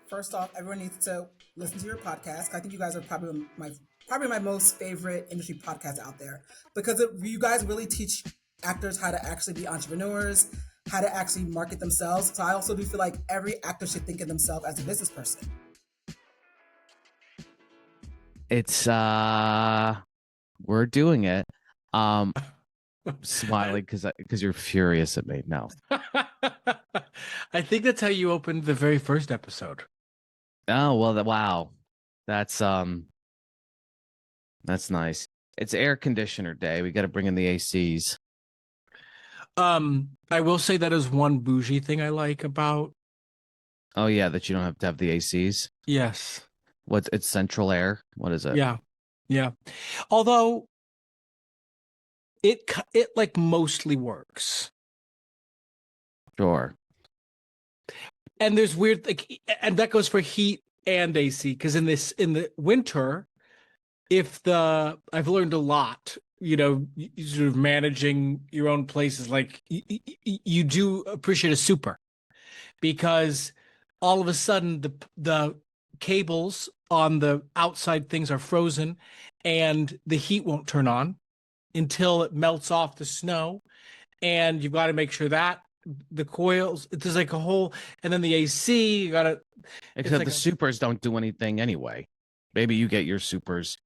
First off, everyone needs to listen to your podcast. I think you guys are probably my most favorite industry podcast out there because you guys really teach actors how to actually be entrepreneurs, how to actually market themselves. So I also do feel like every actor should think of themselves as a business person. It's we're doing it. Smiling because you're furious at me. No. I think that's how you opened the very first episode. Oh, well, wow. That's nice. It's air conditioner day. We got to bring in the ACs. I will say that is one bougie thing I like about. Oh yeah, that you don't have to have the ACs. Yes. It's central air? What is it? Yeah. Although it like mostly works. Sure. And there's weird and that goes for heat and AC because in the winter, I've learned a lot, sort of managing your own places. Like you do appreciate a super because all of a sudden the cables on the outside things are frozen and the heat won't turn on until it melts off the snow. And you've got to make sure that the coils, there's like a whole, and then the AC, you got to. Except the supers don't do anything anyway. Maybe you get your supers.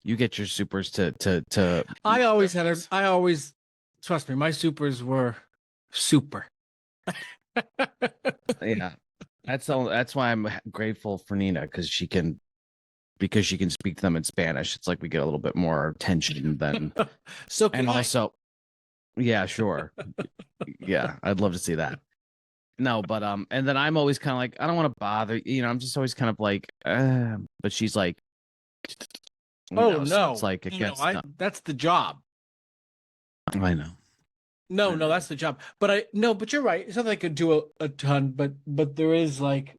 You get your supers to. I always trust me. My supers were super. Yeah, that's why I'm grateful for Nina because she can speak to them in Spanish. It's like we get a little bit more attention than. So and also, yeah, sure, yeah, I'd love to see that. No, but and then I'm always kind of like I don't want to bother. I'm just always kind of like, but she's like. No! So it's like that's the job. I know. No, that's the job. But you're right. It's not like I could do a ton, but there is like,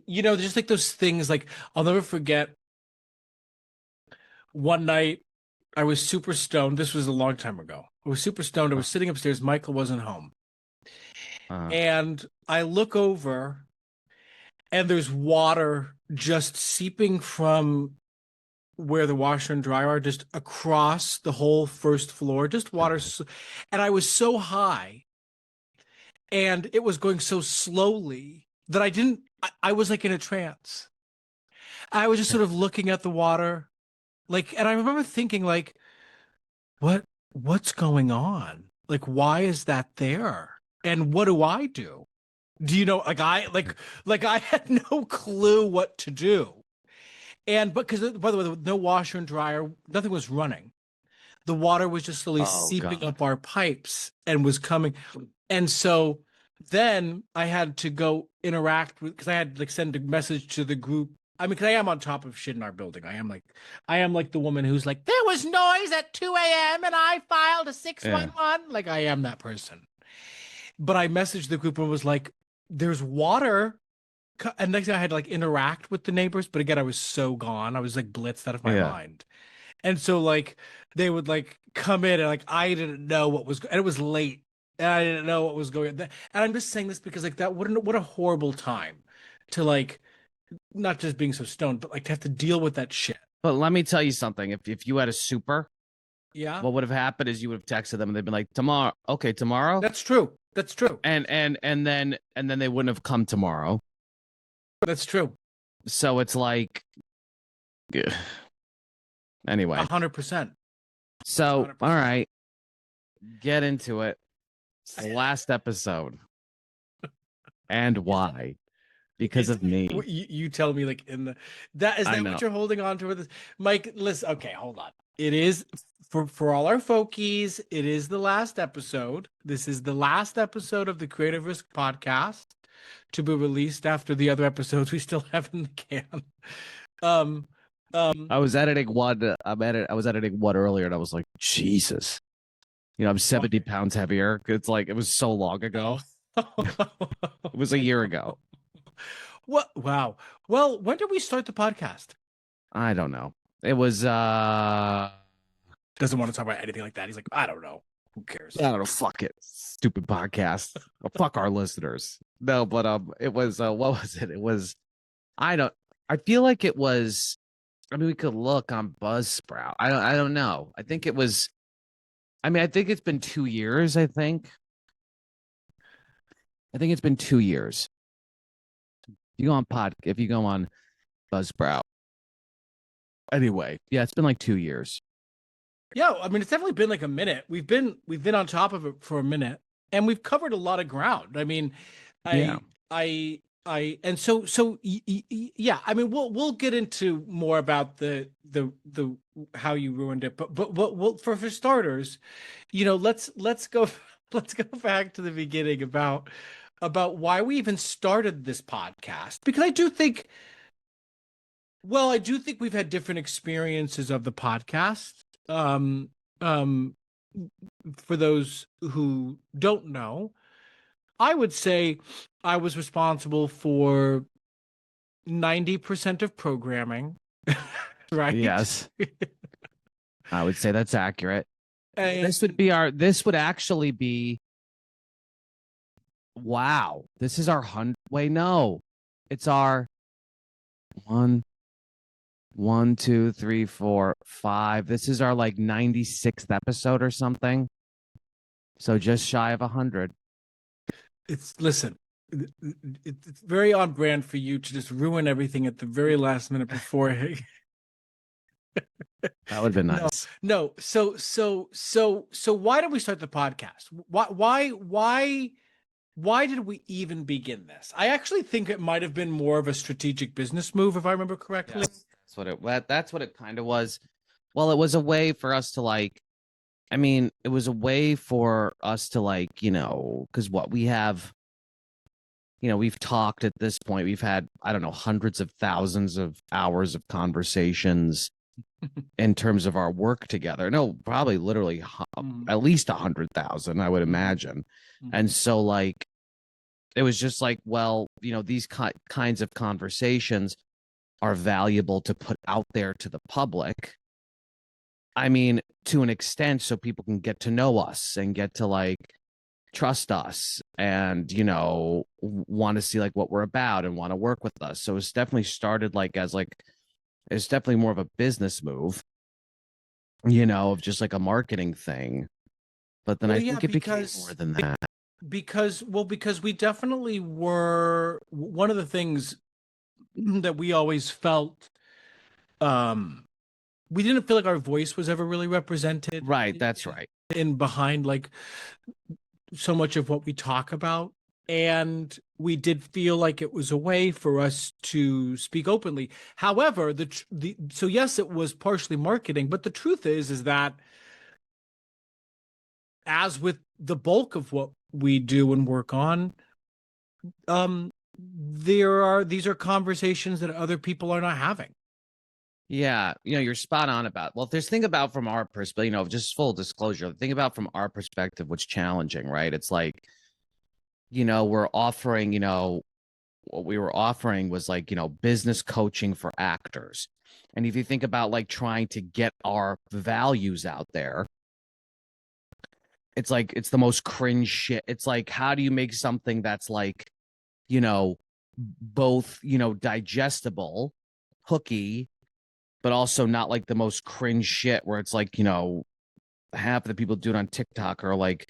just like those things. Like I'll never forget. One night, I was super stoned. This was a long time ago. I was super stoned. I was sitting upstairs. Michael wasn't home, and I look over, and there's water just seeping from where the washer and dryer are, just across the whole first floor, just water. And I was so high and it was going so slowly that I was like in a trance. I was just sort of looking at the water, and I remember thinking like, what's going on? Like, why is that there? And what do I do? Do you know, I had no clue what to do. And because by the way, no washer and dryer, nothing was running. The water was just slowly seeping up our pipes and was coming. And so then I had to go interact with, because I had to send a message to the group. I mean, because I am on top of shit in our building. I am like the woman who's like, there was noise at 2 a.m. and I filed a 611. Yeah. Like I am that person. But I messaged the group and was like, there's water. And next thing I had to interact with the neighbors, but again, I was so gone. I was blitzed out of my mind. And so they would come in and I didn't know what was, and it was late and I didn't know what was going on. And I'm just saying this because that what a horrible time to not just being so stoned, but to have to deal with that shit. But let me tell you something. If you had a super, yeah, what would have happened is you would have texted them and they'd been like, tomorrow. Okay, tomorrow. That's true. And then they wouldn't have come tomorrow. That's true. So it's like, anyway, 100%. So 100%. All right, get into it. It's the last episode, and why? Because of me. You tell me is that what you're holding on to with this, Mike? Listen, okay, hold on. It is for all our folkies. It is the last episode. This is the last episode of the Creative Risk Podcast, to be released after the other episodes we still have in the can. I was editing one. I was editing one earlier, and I was like, Jesus, I'm 70 pounds heavier. It's it was so long ago. It was a year ago. What? Wow. Well, when did we start the podcast? I don't know. It was. Doesn't want to talk about anything like that. He's like, I don't know. Who cares? I don't know. Fuck it. Stupid podcast. Fuck our listeners. No, but it was what was it? It was I feel like it was. I mean, we could look on Buzzsprout. I don't know. I think it was. I mean, I think it's been 2 years. I think it's been 2 years. If you go on Buzzsprout. Anyway, yeah, it's been like 2 years. Yeah, I mean, it's definitely been like a minute. We've been on top of it for a minute, and we've covered a lot of ground. I mean, Yeah. and so yeah. I mean, we'll get into more about the how you ruined it, but we'll, for starters, let's go let's go back to the beginning about why we even started this podcast, because I do think we've had different experiences of the podcast. Um, um, for those who don't know, I would say I was responsible for 90% of programming, right? Yes. I would say that's accurate. And This would actually be, wow. This is our 100. Wait, no. It's our 1, 2, 3, 4, 5. This is our like 96th episode or something. So just shy of 100. listen, it's very on brand for you to just ruin everything at the very last minute before. That would have been nice. No. So why did we start the podcast? Why did we even begin this? I actually think it might have been more of a strategic business move, if I remember correctly. Yes, that's what it kind of was. Well, it was a way for us to like, I mean, it was a way for us to like, because what we have, we've talked at this point, we've had, I don't know, hundreds of thousands of hours of conversations in terms of our work together. No, probably literally at least 100,000, I would imagine. And so like, it was just like, well, these kinds of conversations are valuable to put out there to the public. I mean, to an extent, so people can get to know us and get to like trust us and, want to see like what we're about and want to work with us. So it's definitely started like as like, it's definitely more of a business move, of just like a marketing thing. But then I think it became more than that. Because we definitely were, one of the things that we always felt, we didn't feel like our voice was ever really represented. Right, that's right. In behind like so much of what we talk about. And we did feel like it was a way for us to speak openly. However, so yes, it was partially marketing, but the truth is that, as with the bulk of what we do and work on, these are conversations that other people are not having. Yeah, you're spot on about. Well, if there's thing about from our perspective, just full disclosure, the thing about from our perspective, what's challenging, right? It's like, we're offering, what we were offering was like, business coaching for actors. And if you think about like trying to get our values out there, it's like, it's the most cringe shit. It's like, how do you make something that's like, both, digestible, hooky, but also not like the most cringe shit where it's like, half of the people do it on TikTok are like,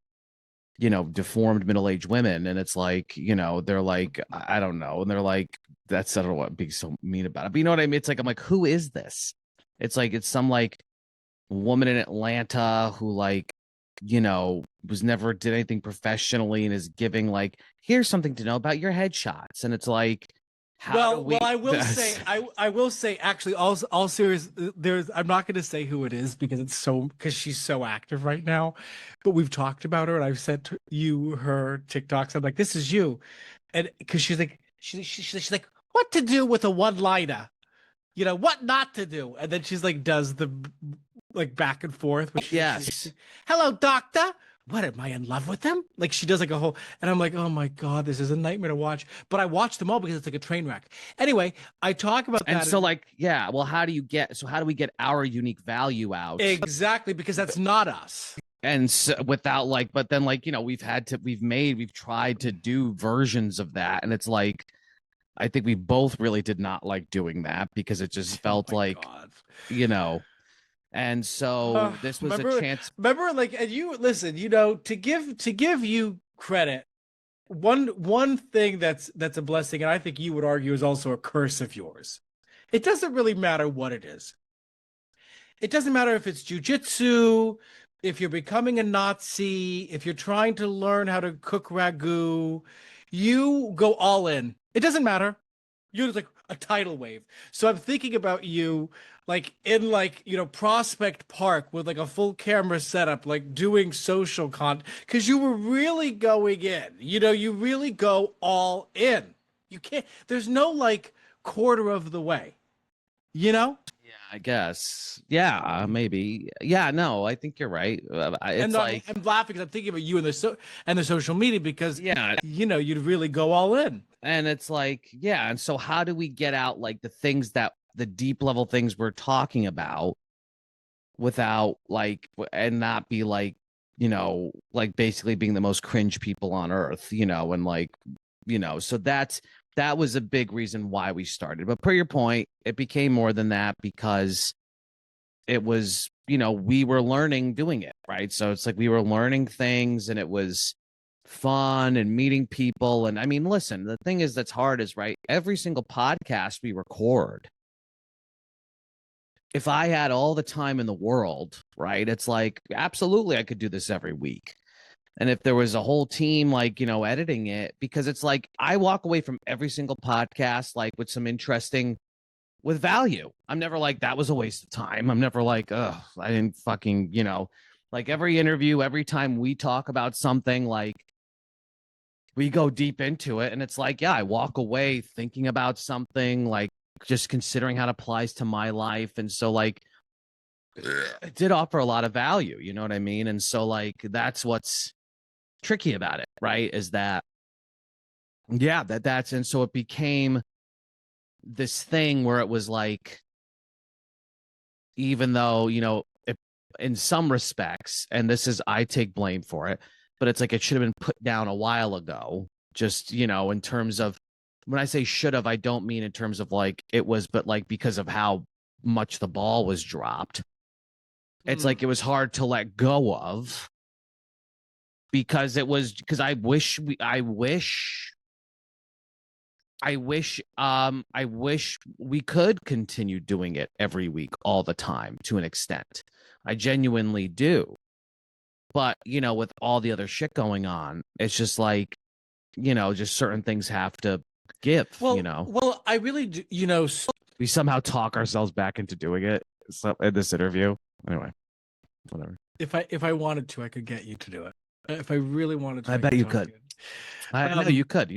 deformed middle-aged women. And it's like, they're like, I don't know. And they're like, I don't know what being so mean about it. But you know what I mean? It's like, I'm like, who is this? It's like, it's some like woman in Atlanta who like, was never did anything professionally and is giving like, here's something to know about your headshots. And it's like, Well, I will say, I will say, actually, all serious. I'm not going to say who it is because she's so active right now, but we've talked about her and I've sent you her TikToks. I'm like, this is you, and because she's like, she's like, what to do with a one-liner, what not to do, and then she's like, does the like back and forth. Yes. Hello, doctor. What, am I in love with them? Like she does like a whole, and I'm like, oh my God, this is a nightmare to watch. But I watch them all because it's like a train wreck. Anyway, I talk about that. And so like, yeah, well, how do we get our unique value out? Exactly, because that's not us. And so without like, but then like, we've tried to do versions of that. And it's like, I think we both really did not like doing that because it just Oh felt my like, God. you know, and so this was a chance. Remember, like, and you listen, to give you credit, one thing that's a blessing, and I think you would argue is also a curse of yours. It doesn't really matter what it is. It doesn't matter if it's jujitsu, if you're becoming a Nazi, if you're trying to learn how to cook ragu, you go all in. It doesn't matter. You're just like a tidal wave. So I'm thinking about you like in like, Prospect Park with like a full camera setup, like doing social content because you were really going in. You really go all in. You can't, there's no like quarter of the way, you know? Yeah, I guess. Yeah, maybe. Yeah, no, I think you're right. And It's I'm, like, I'm laughing because I'm thinking about you and the social media because yeah, you'd really go all in. and it's like, yeah, and so how do we get out like the things that the deep level things we're talking about without like and not be like, like basically being the most cringe people on earth, and like, so that was a big reason why we started. But per your point, it became more than that because it was, we were learning doing it, right? So it's like we were learning things and it was fun and meeting people. And I mean, listen, the thing is that's hard is, right, every single podcast we record, if I had all the time in the world, right, it's like absolutely I could do this every week. And if there was a whole team like, editing it, because it's like I walk away from every single podcast like with some interesting with value. I'm never like that was a waste of time. I'm never like, oh, I didn't fucking, like every interview, every time we talk about something, like we go deep into it and it's like, yeah, I walk away thinking about something, like just considering how it applies to my life. And so like it did offer a lot of value, you know what I mean? And so like that's what's tricky about it, right? Is that yeah, that's and so it became this thing where it was like, even though, if, in some respects, and this is, I take blame for it, but it's like it should have been put down a while ago. Just, in terms of when I say should have, I don't mean in terms of like it was, but like because of how much the ball was dropped. It's like it was hard to let go of because I wish we could continue doing it every week all the time to an extent. I genuinely do. But, with all the other shit going on, it's just like, just certain things have to give, Well, I really do, We somehow talk ourselves back into doing it in this interview. Anyway, whatever. if I wanted to, I could get you to do it. If I really wanted to, I bet could you talk could. you. I know you could,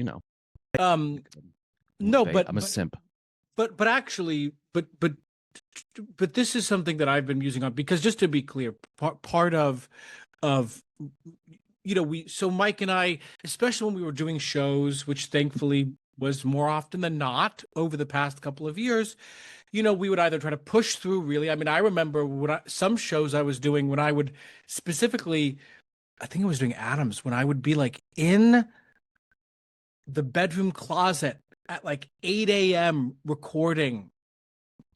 Um, no, I'm a simp. but actually, but this is something that I've been using on because just to be clear, part of so Mike and I, especially when we were doing shows, which thankfully was more often than not over the past couple of years, we would either try to push through really. I mean, I remember some shows I was doing when I would specifically, I think I was doing Adams, when I would be like in the bedroom closet at like 8 a.m. recording,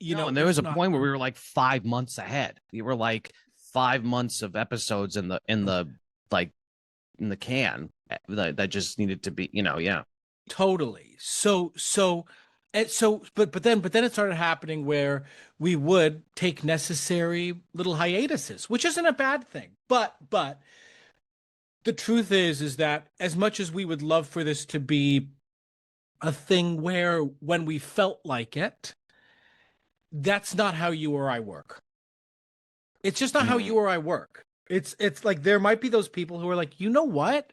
No, and there was if a not point where we were like 5 months ahead. We were like 5 months of episodes like in the can that just needed to be, yeah. totally. But then it started happening where we would take necessary little hiatuses, which isn't a bad thing. But the truth is that as much as we would love for this to be a thing where when we felt like it, that's not how you or I work. It's just not how you or I work. It's like there might be those people who are like, you know what?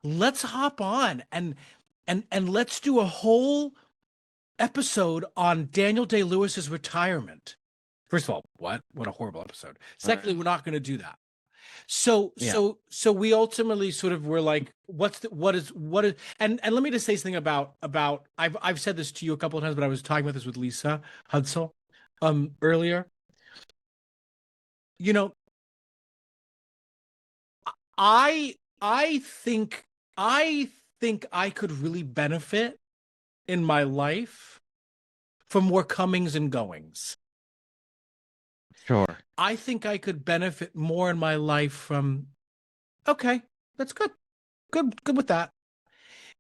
Let's hop on and let's do a whole episode on Daniel Day-Lewis's retirement. First of all, what a horrible episode. Secondly, we're not going to do that. So Yeah. so we ultimately sort of were like, what is and let me just say something about I've said this to you a couple of times, but I was talking about this with Lisa Hudsell earlier. You know, I think I think I could really benefit in my life for more comings and goings. Sure. I think I could benefit more in my life from, okay, that's good. Good with that.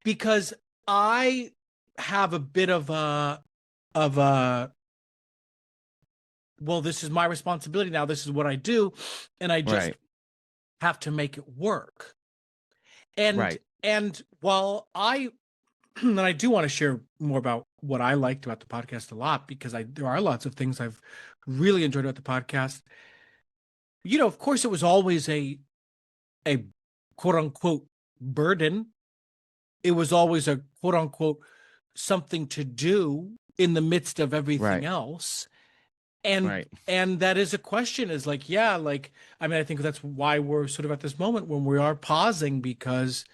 Because I have a bit of a, well, this is my responsibility now. This is what I do. And I just Right. have to make it work. And Right. and while and I do want to share more about what I liked about the podcast a lot, because there are lots of things I've really enjoyed about the podcast. Of course, it was always a quote unquote burden. It was always a quote unquote something to do in the midst of everything Right. else. And Right. and that is a question, is like, yeah, like, I mean, I think that's why we're sort of at this moment when we are pausing, because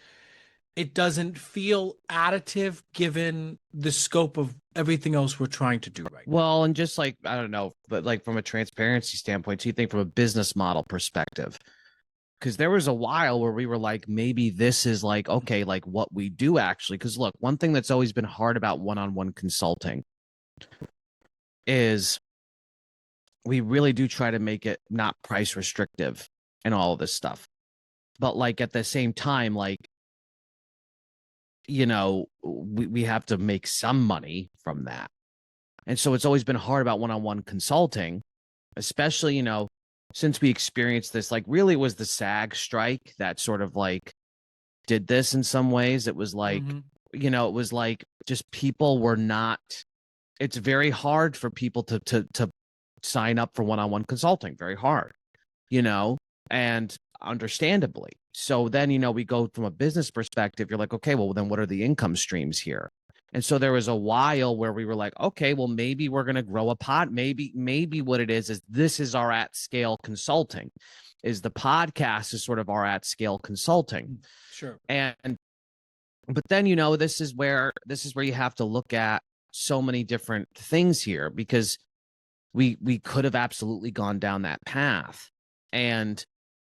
it doesn't feel additive given the scope of everything else we're trying to do right now. Well, and just like, I don't know, but like from a transparency standpoint, so you think from a business model perspective, because there was a while where we were like, maybe this is like, okay, like what we do actually. Because look, one thing that's always been hard about one-on-one consulting is we really do try to make it not price restrictive and all of this stuff. But like at the same time, like, we have to make some money from that. And so it's always been hard about one-on-one consulting, especially, since we experienced this, like really it was the SAG strike that sort of like did this in some ways. It was like, it was like just people were not, it's very hard for people to sign up for one-on-one consulting, very hard, and understandably. So then, we go from a business perspective, you're like, okay, well, then what are the income streams here? And so there was a while where we were like, okay, well, maybe we're going to grow a pod. Maybe what it is this is our at scale consulting, is the podcast is sort of our at scale consulting. Sure. But then, this is where you have to look at so many different things here, because we could have absolutely gone down that path.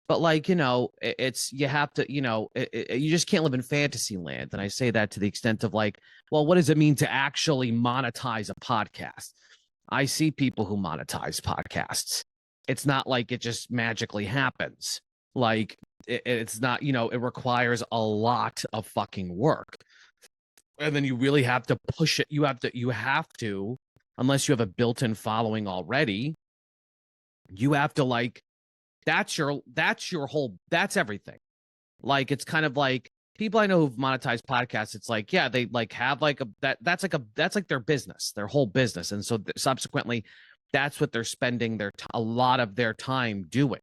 But like, it's, you have to, you just can't live in fantasy land. And I say that to the extent of like, well, what does it mean to actually monetize a podcast? I see people who monetize podcasts. It's not like it just magically happens. Like it's not, it requires a lot of fucking work. And then you really have to push it. You have to, unless you have a built-in following already, you have to like, that's your whole, that's everything. Like, it's kind of like people I know who've monetized podcasts. It's like, yeah, they like have like that's like their business, their whole business. And so subsequently, that's what they're spending a lot of their time doing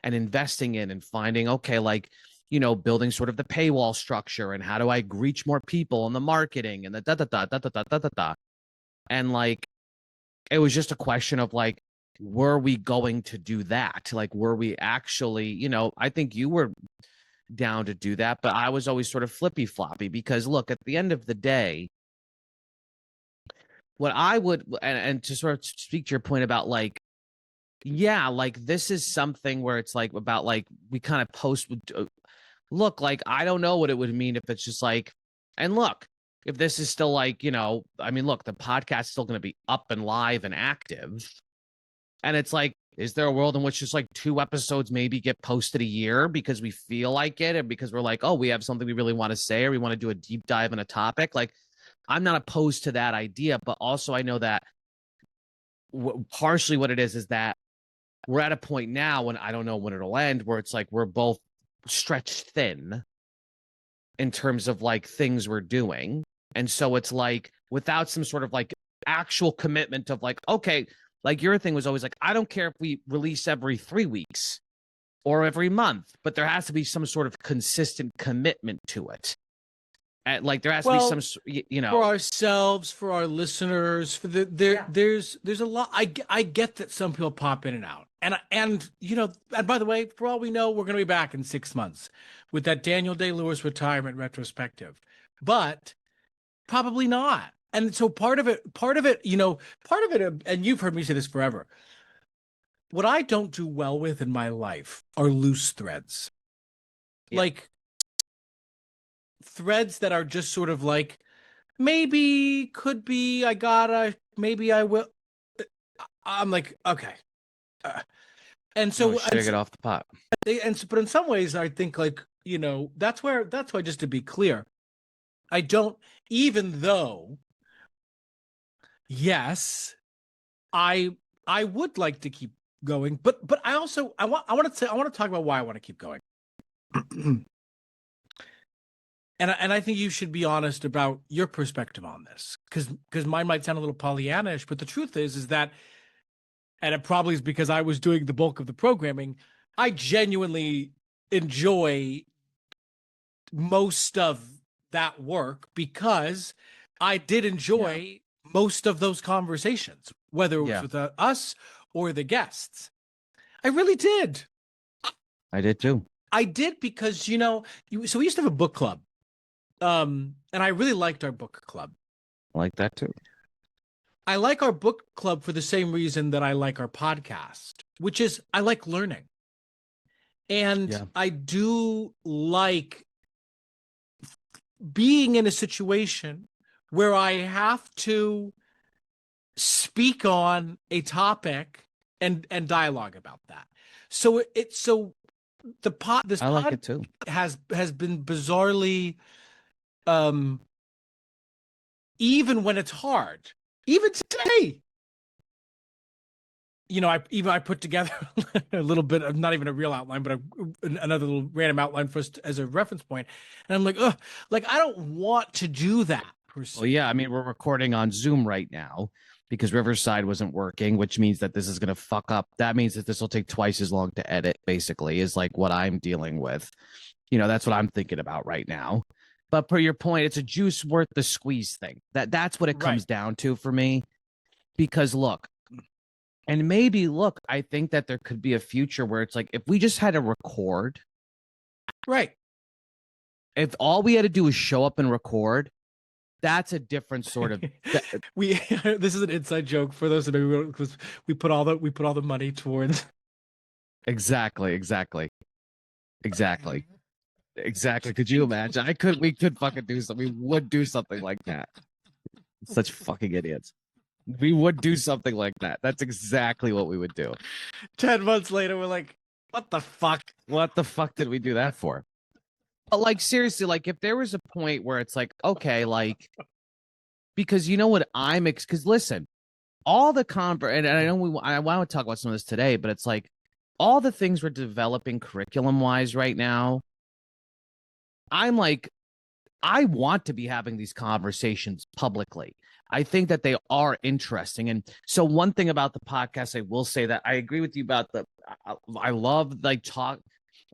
and investing in, and finding, okay, like, building sort of the paywall structure, and how do I reach more people, and the marketing, and the da da da da da da da da da. And like, it was just a question of like, were we going to do that? Like, were we actually, I think you were down to do that, but I was always sort of flippy floppy, because look, at the end of the day, what I would, and to sort of speak to your point about like, yeah, like this is something where it's like about like, we kind of look, like, I don't know what it would mean if it's just like, and look, if this is still like, I mean, look, the podcast's still going to be up and live and active. And it's like, is there a world in which just like 2 episodes maybe get posted a year because we feel like it, and because we're like, oh, we have something we really want to say, or we want to do a deep dive in a topic? Like, I'm not opposed to that idea, but also I know that partially what it is that we're at a point now, when I don't know when it'll end, where it's like we're both stretched thin in terms of like things we're doing. And so it's like, without some sort of like actual commitment of like, okay, like your thing was always like, I don't care if we release every 3 weeks or every month, but there has to be some sort of consistent commitment to it. And like, there has to be some, for ourselves, for our listeners, for there's a lot. I get that some people pop in and out, and and by the way, for all we know, we're going to be back in 6 months with that Daniel Day-Lewis retirement retrospective, but probably not. And so part of it, and you've heard me say this forever. What I don't do well with in my life are loose threads. Yeah. Like threads that are just sort of like, maybe, could be, I gotta, maybe I will. I'm like, okay. And so, Shake it off the pot. but in some ways, I think like, that's why, just to be clear, I don't, even though, yes, I would like to keep going, but I also, I want to talk about why I want to keep going. And I think you should be honest about your perspective on this, because mine might sound a little Pollyannish, but the truth is that, and it probably is because I was doing the bulk of the programming, I genuinely enjoy most of that work because I did enjoy most of those conversations, whether it was with us or the guests. I really did. I did too. I did because, so we used to have a book club. And I really liked our book club. I like that too. I like our book club for the same reason that I like our podcast, which is I like learning. And I do like being in a situation where I have to speak on a topic and dialogue about that. So this I like it too. has been bizarrely, even when it's hard, even today, I put together a little bit of, not even a real outline, but another little random outline for us as a reference point. And I'm like, ugh, like, I don't want to do that per se. Well, yeah, I mean, we're recording on Zoom right now because Riverside wasn't working, which means that this is going to fuck up. That means that this will take twice as long to edit, basically, is like what I'm dealing with. That's what I'm thinking about right now. But per your point, it's a juice worth the squeeze thing. That's what it comes down to for me. Because look, I think that there could be a future where it's like, if we just had to record, right? If all we had to do is show up and record, that's a different sort of. This is an inside joke for those that maybe, because we put all the money towards. Exactly. Could you imagine? We could fucking do something. We would do something like that. Such fucking idiots. We would do something like that. That's exactly what we would do. 10 months later, we're like, what the fuck? What the fuck did we do that for? But like, seriously, like, if there was a point where it's like, okay, like, because you know what because listen, all the and I know I want to talk about some of this today, but it's like all the things we're developing curriculum wise right now, I'm like, I want to be having these conversations publicly. I think that they are interesting. And so one thing about the podcast, I will say that I agree with you about I love like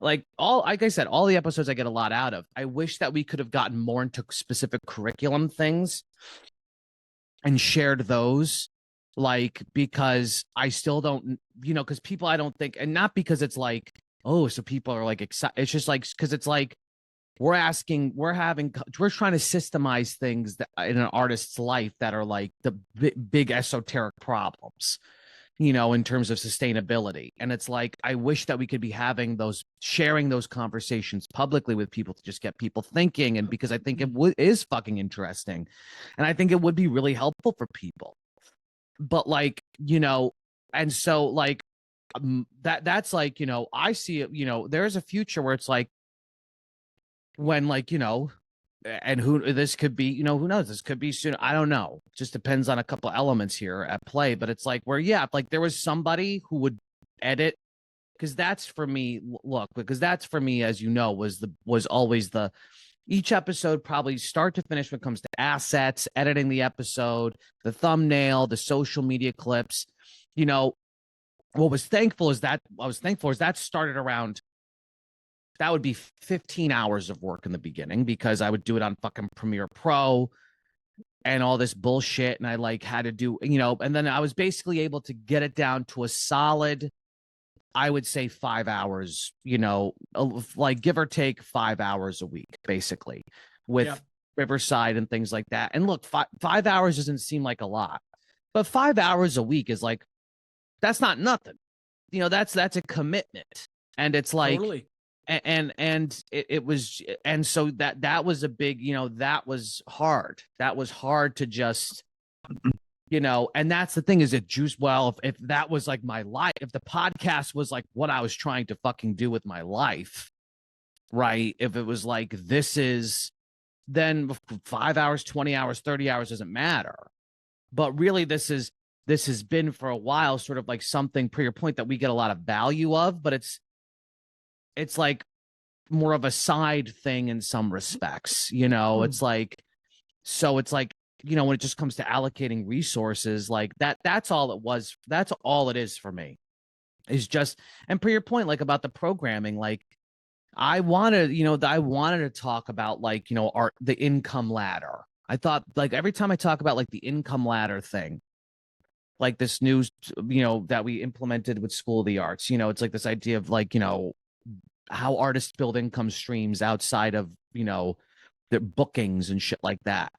like I said, all the episodes I get a lot out of. I wish that we could have gotten more into specific curriculum things and shared those, like, because I still don't, because people, I don't think, and not because it's like, oh, so people are like excited. It's just like, because it's like, we're trying to systemize things that in an artist's life that are like the big esoteric problems, in terms of sustainability. And it's like, I wish that we could be sharing those conversations publicly with people to just get people thinking. And because I think it is fucking interesting. And I think it would be really helpful for people. But like, and so like that's like, I see it, there's a future where it's like, when like, and this could be, who knows, this could be soon. I don't know. It just depends on a couple elements here at play. But it's like where, if like there was somebody who would edit, because that's for me, as you know, was always each episode, probably start to finish, when it comes to assets, editing the episode, the thumbnail, the social media clips, what I was thankful is that started around. That would be 15 hours of work in the beginning, because I would do it on fucking Premiere Pro and all this bullshit. And I like had to do, and then I was basically able to get it down to a solid, I would say 5 hours, like give or take 5 hours a week, basically, with Riverside and things like that. And look, 5 hours doesn't seem like a lot, but 5 hours a week is like, that's not nothing. That's a commitment. And it's like, totally. and it was, and so that was a big, that was hard. That was hard to just, and that's the thing, is it juice. Well, if that was like my life, if the podcast was like what I was trying to fucking do with my life, right? If it was like, this is, then 5 hours, 20 hours, 30 hours doesn't matter. But really, this has been for a while sort of like something, per your point, that we get a lot of value of, but it's like more of a side thing in some respects, it's like, so it's like, when it just comes to allocating resources like that's all it was. That's all it is for me, is just, and per your point, like about the programming, like I wanted to talk about like, the income ladder. I thought like every time I talk about like the income ladder thing, like this news, that we implemented with School of the Arts, it's like this idea of like, how artists build income streams outside of, their bookings and shit like that.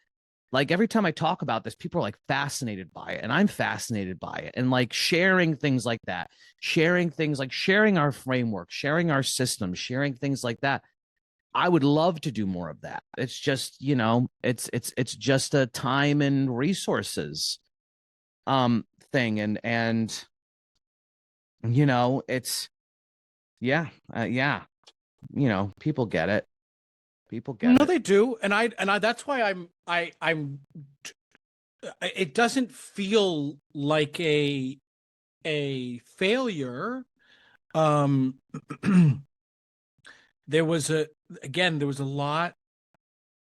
Like every time I talk about this, people are like fascinated by it, and I'm fascinated by it. And like sharing things like that, sharing things like sharing our framework, sharing our system, sharing things like that. I would love to do more of that. It's just, it's just a time and resources thing. And it's, yeah, people get it. People get No, it. they do, and I that's why I'm. It doesn't feel like a failure. There was a lot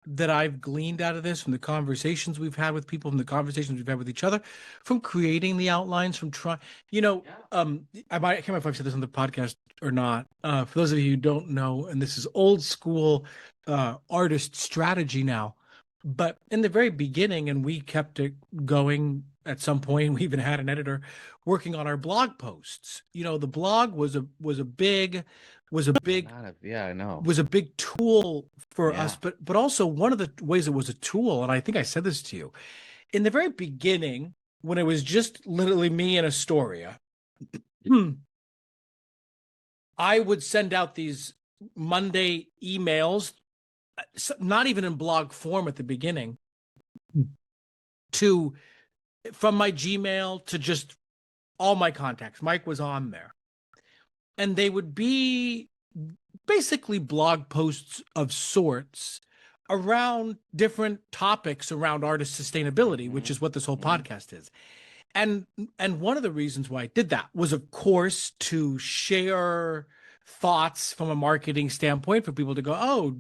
that I've gleaned out of this, from the conversations we've had with people, from the conversations we've had with each other, from creating the outlines, from trying, I can't remember if I've said this on the podcast or not. For those of you who don't know, and this is old school artist strategy now, but in the very beginning, and we kept it going at some point, we even had an editor working on our blog posts. The blog was a big Yeah, I know. was a big tool for us, but also one of the ways it was a tool, and I think I said this to you in the very beginning, when it was just literally me and Astoria, I would send out these Monday emails, not even in blog form at the beginning, from my Gmail to just all my contacts. Mike was on there, and they would be basically blog posts of sorts around different topics around artist sustainability, which is what this whole podcast is. And one of the reasons why I did that was, of course, to share thoughts from a marketing standpoint, for people to go, oh,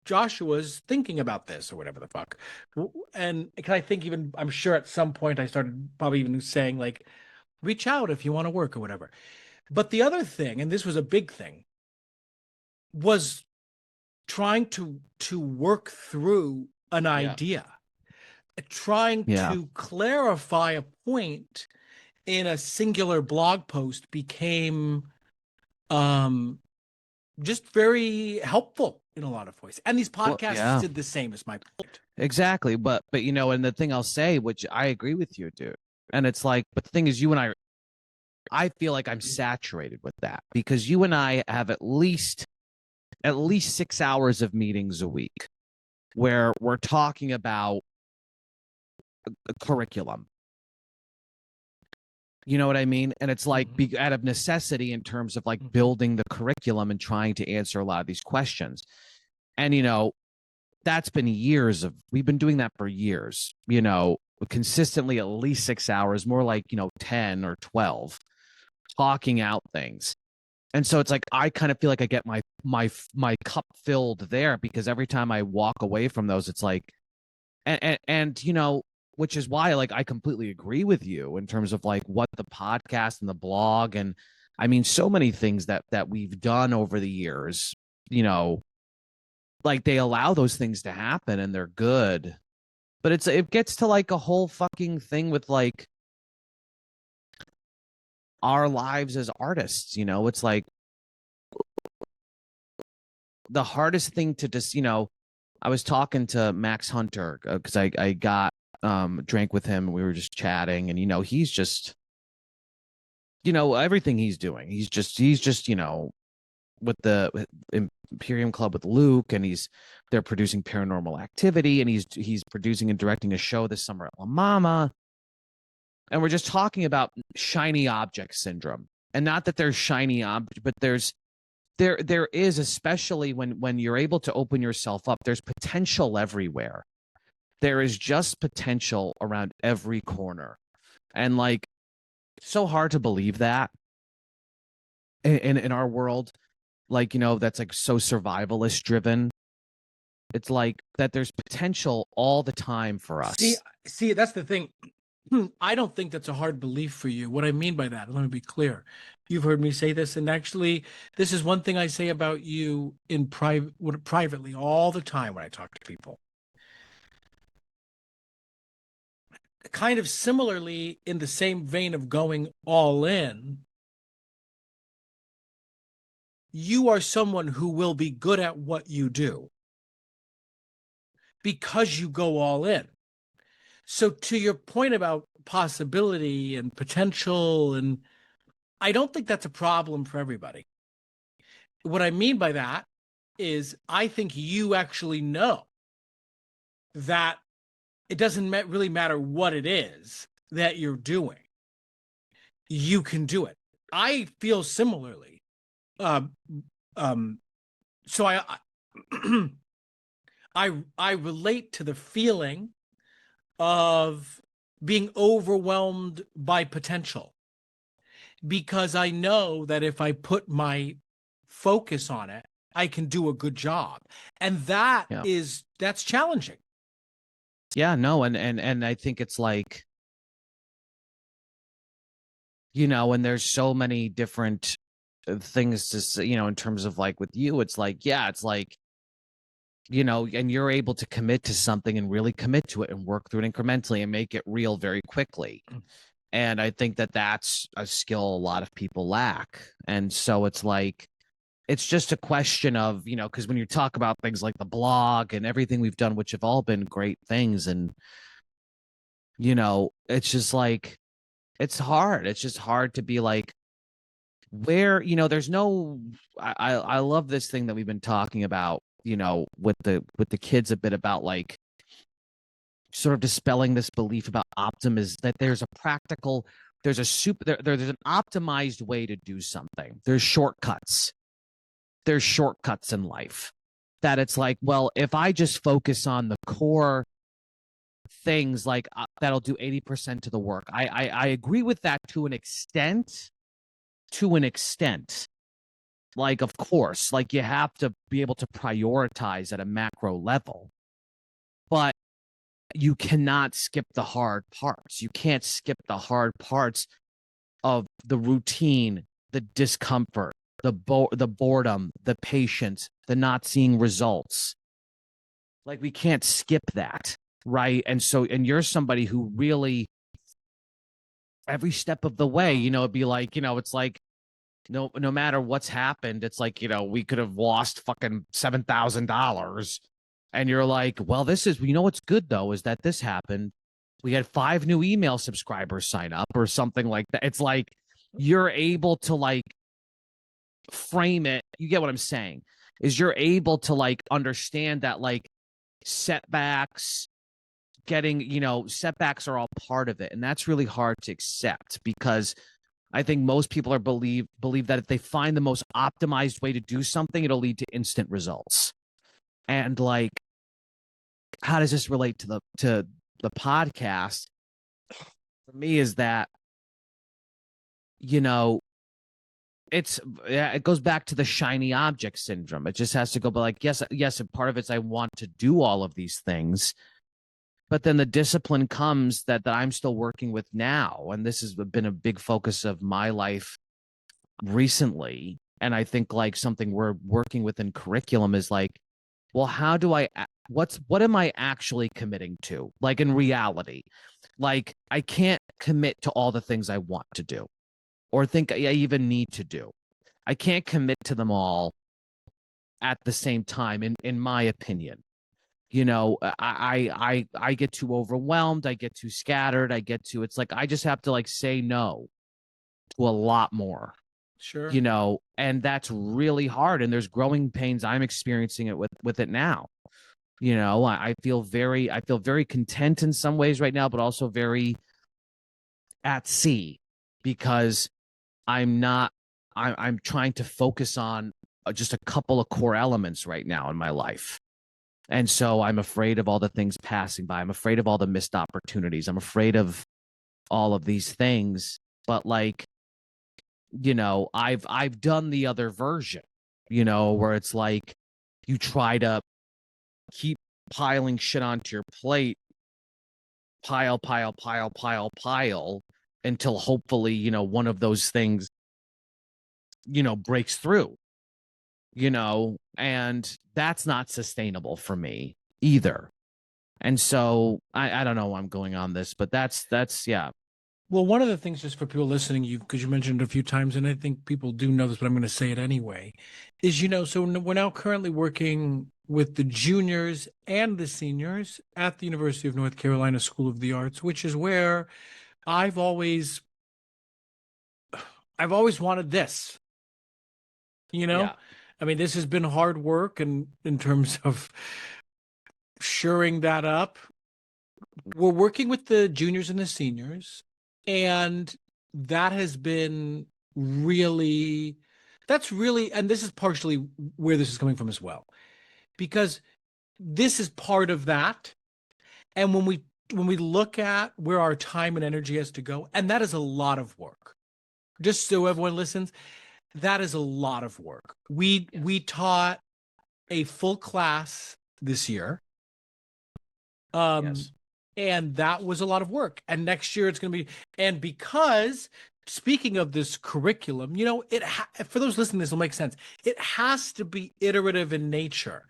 Joshua's thinking about this, or whatever the fuck. And I think even, I'm sure at some point I started probably even saying like, reach out if you want to work or whatever. But the other thing, and this was a big thing, was trying to work through an idea, trying to clarify a point in a singular blog post became just very helpful in a lot of ways. And these podcasts did the same, as my point. Exactly. But and the thing I'll say, which I agree with you, dude. And it's like, but the thing is, you and I feel like I'm saturated with that, because you and I have at least 6 hours of meetings a week where we're talking about a curriculum. You know what I mean? And it's like out of necessity, in terms of like building the curriculum and trying to answer a lot of these questions. And, that's been years of, we've been doing that for years, consistently at least 6 hours, more like, 10 or 12, talking out things. And so it's like, I kind of feel like I get my cup filled there, because every time I walk away from those, it's like, and which is why, like, I completely agree with you in terms of like what the podcast and the blog, and I mean, so many things that we've done over the years, like they allow those things to happen and they're good. But it gets to like a whole fucking thing with like our lives as artists, it's like the hardest thing to just, I was talking to Max Hunter, because I got drank with him, and we were just chatting, and he's just, everything he's doing, he's just Imperium Club with Luke, and they're producing Paranormal Activity, and he's producing and directing a show this summer at La Mama. And we're just talking about shiny object syndrome. And not that there's shiny object, but there is, especially when you're able to open yourself up, there's potential everywhere. There is just potential around every corner. And like, so hard to believe that in our world, like, that's like so survivalist driven. It's like that there's potential all the time for us. See, that's the thing. I don't think that's a hard belief for you. What I mean by that, let me be clear. You've heard me say this, and actually, this is one thing I say about you in privately all the time when I talk to people. Kind of similarly, in the same vein of going all in, you are someone who will be good at what you do because you go all in. So to your point about possibility and potential, and I don't think that's a problem for everybody. What I mean by that is I think you actually know that it doesn't really matter what it is that you're doing. You can do it. I feel similarly. So I I relate to the feeling of being overwhelmed by potential, because I know that if I put my focus on it, I can do a good job. And that's challenging. Yeah, no, and I think it's like, and there's so many different things to say, in terms of like with you, it's like, yeah, it's like, and you're able to commit to something and really commit to it and work through it incrementally and make it real very quickly. And I think that that's a skill a lot of people lack. And so it's like, it's just a question of, because when you talk about things like the blog and everything we've done, which have all been great things, and, it's just like, it's hard. It's just hard to be like, where, there's no, I love this thing that we've been talking about, with the kids a bit, about like sort of dispelling this belief about optimism, that there's an optimized way to do something. There's shortcuts in life, that it's like, well, if I just focus on the core things, like that'll do 80% of the work. I agree with that to an extent. Like, of course, like you have to be able to prioritize at a macro level, but you cannot skip the hard parts. You can't skip the hard parts of the routine, the discomfort, the boredom, the patience, the not seeing results. Like, we can't skip that, right? And you're somebody who really, every step of the way, it'd be like, it's like, no matter what's happened, it's like, we could have lost fucking $7,000. And you're like, well, this is, what's good though, is that this happened. We had 5 new email subscribers sign up or something like that. It's like, you're able to like frame it. You get what I'm saying? Is you're able to like understand that like setbacks, setbacks are all part of it. And that's really hard to accept, because I think most people believe that if they find the most optimized way to do something, it'll lead to instant results. And like, how does this relate to the podcast? For me, is that, it goes back to the shiny object syndrome. It just has to go, but like, yes, and part of it's I want to do all of these things, but then the discipline comes that I'm still working with now. And this has been a big focus of my life recently. And I think like something we're working with in curriculum is like, well, what am I actually committing to? Like, in reality, like, I can't commit to all the things I want to do or think I even need to do. I can't commit to them all at the same time, in my opinion. I get too overwhelmed. I get too scattered. It's like, I just have to like say no to a lot more. Sure. you know, and that's really hard. And there's growing pains. I'm experiencing it with it now. You know, I feel very content in some ways right now, but also very at sea because I'm not, I'm trying to focus on just a couple of core elements right now in my life. And so I'm afraid of all the things passing by. I'm afraid of all the missed opportunities. I'm afraid of all of these things. But like, you know, I've done the other version, you know, where it's like you try to keep piling shit onto your plate, pile until hopefully, you know, one of those things, you know, breaks through, you know, and that's not sustainable for me either. And so I don't know why I'm going on this, but that's yeah. Well, one of the things, just for people listening, because you mentioned it a few times, and I think people do know this, but I'm going to say it anyway, is, you know, so we're now currently working with the juniors and the seniors at the University of North Carolina School of the Arts, which is where I've always wanted this, you know? Yeah. I mean, this has been hard work, and in terms of shoring that up, we're working with the juniors and the seniors, and that has been really, that's really, and this is partially where this is coming from as well, because this is part of that. And when we look at where our time and energy has to go, and that is a lot of work, just so everyone listens, that is a lot of work. We taught a full class this year. Yes. And that was a lot of work. And next year it's going to be, and because speaking of this curriculum, you know, for those listening, this will make sense. It has to be iterative in nature.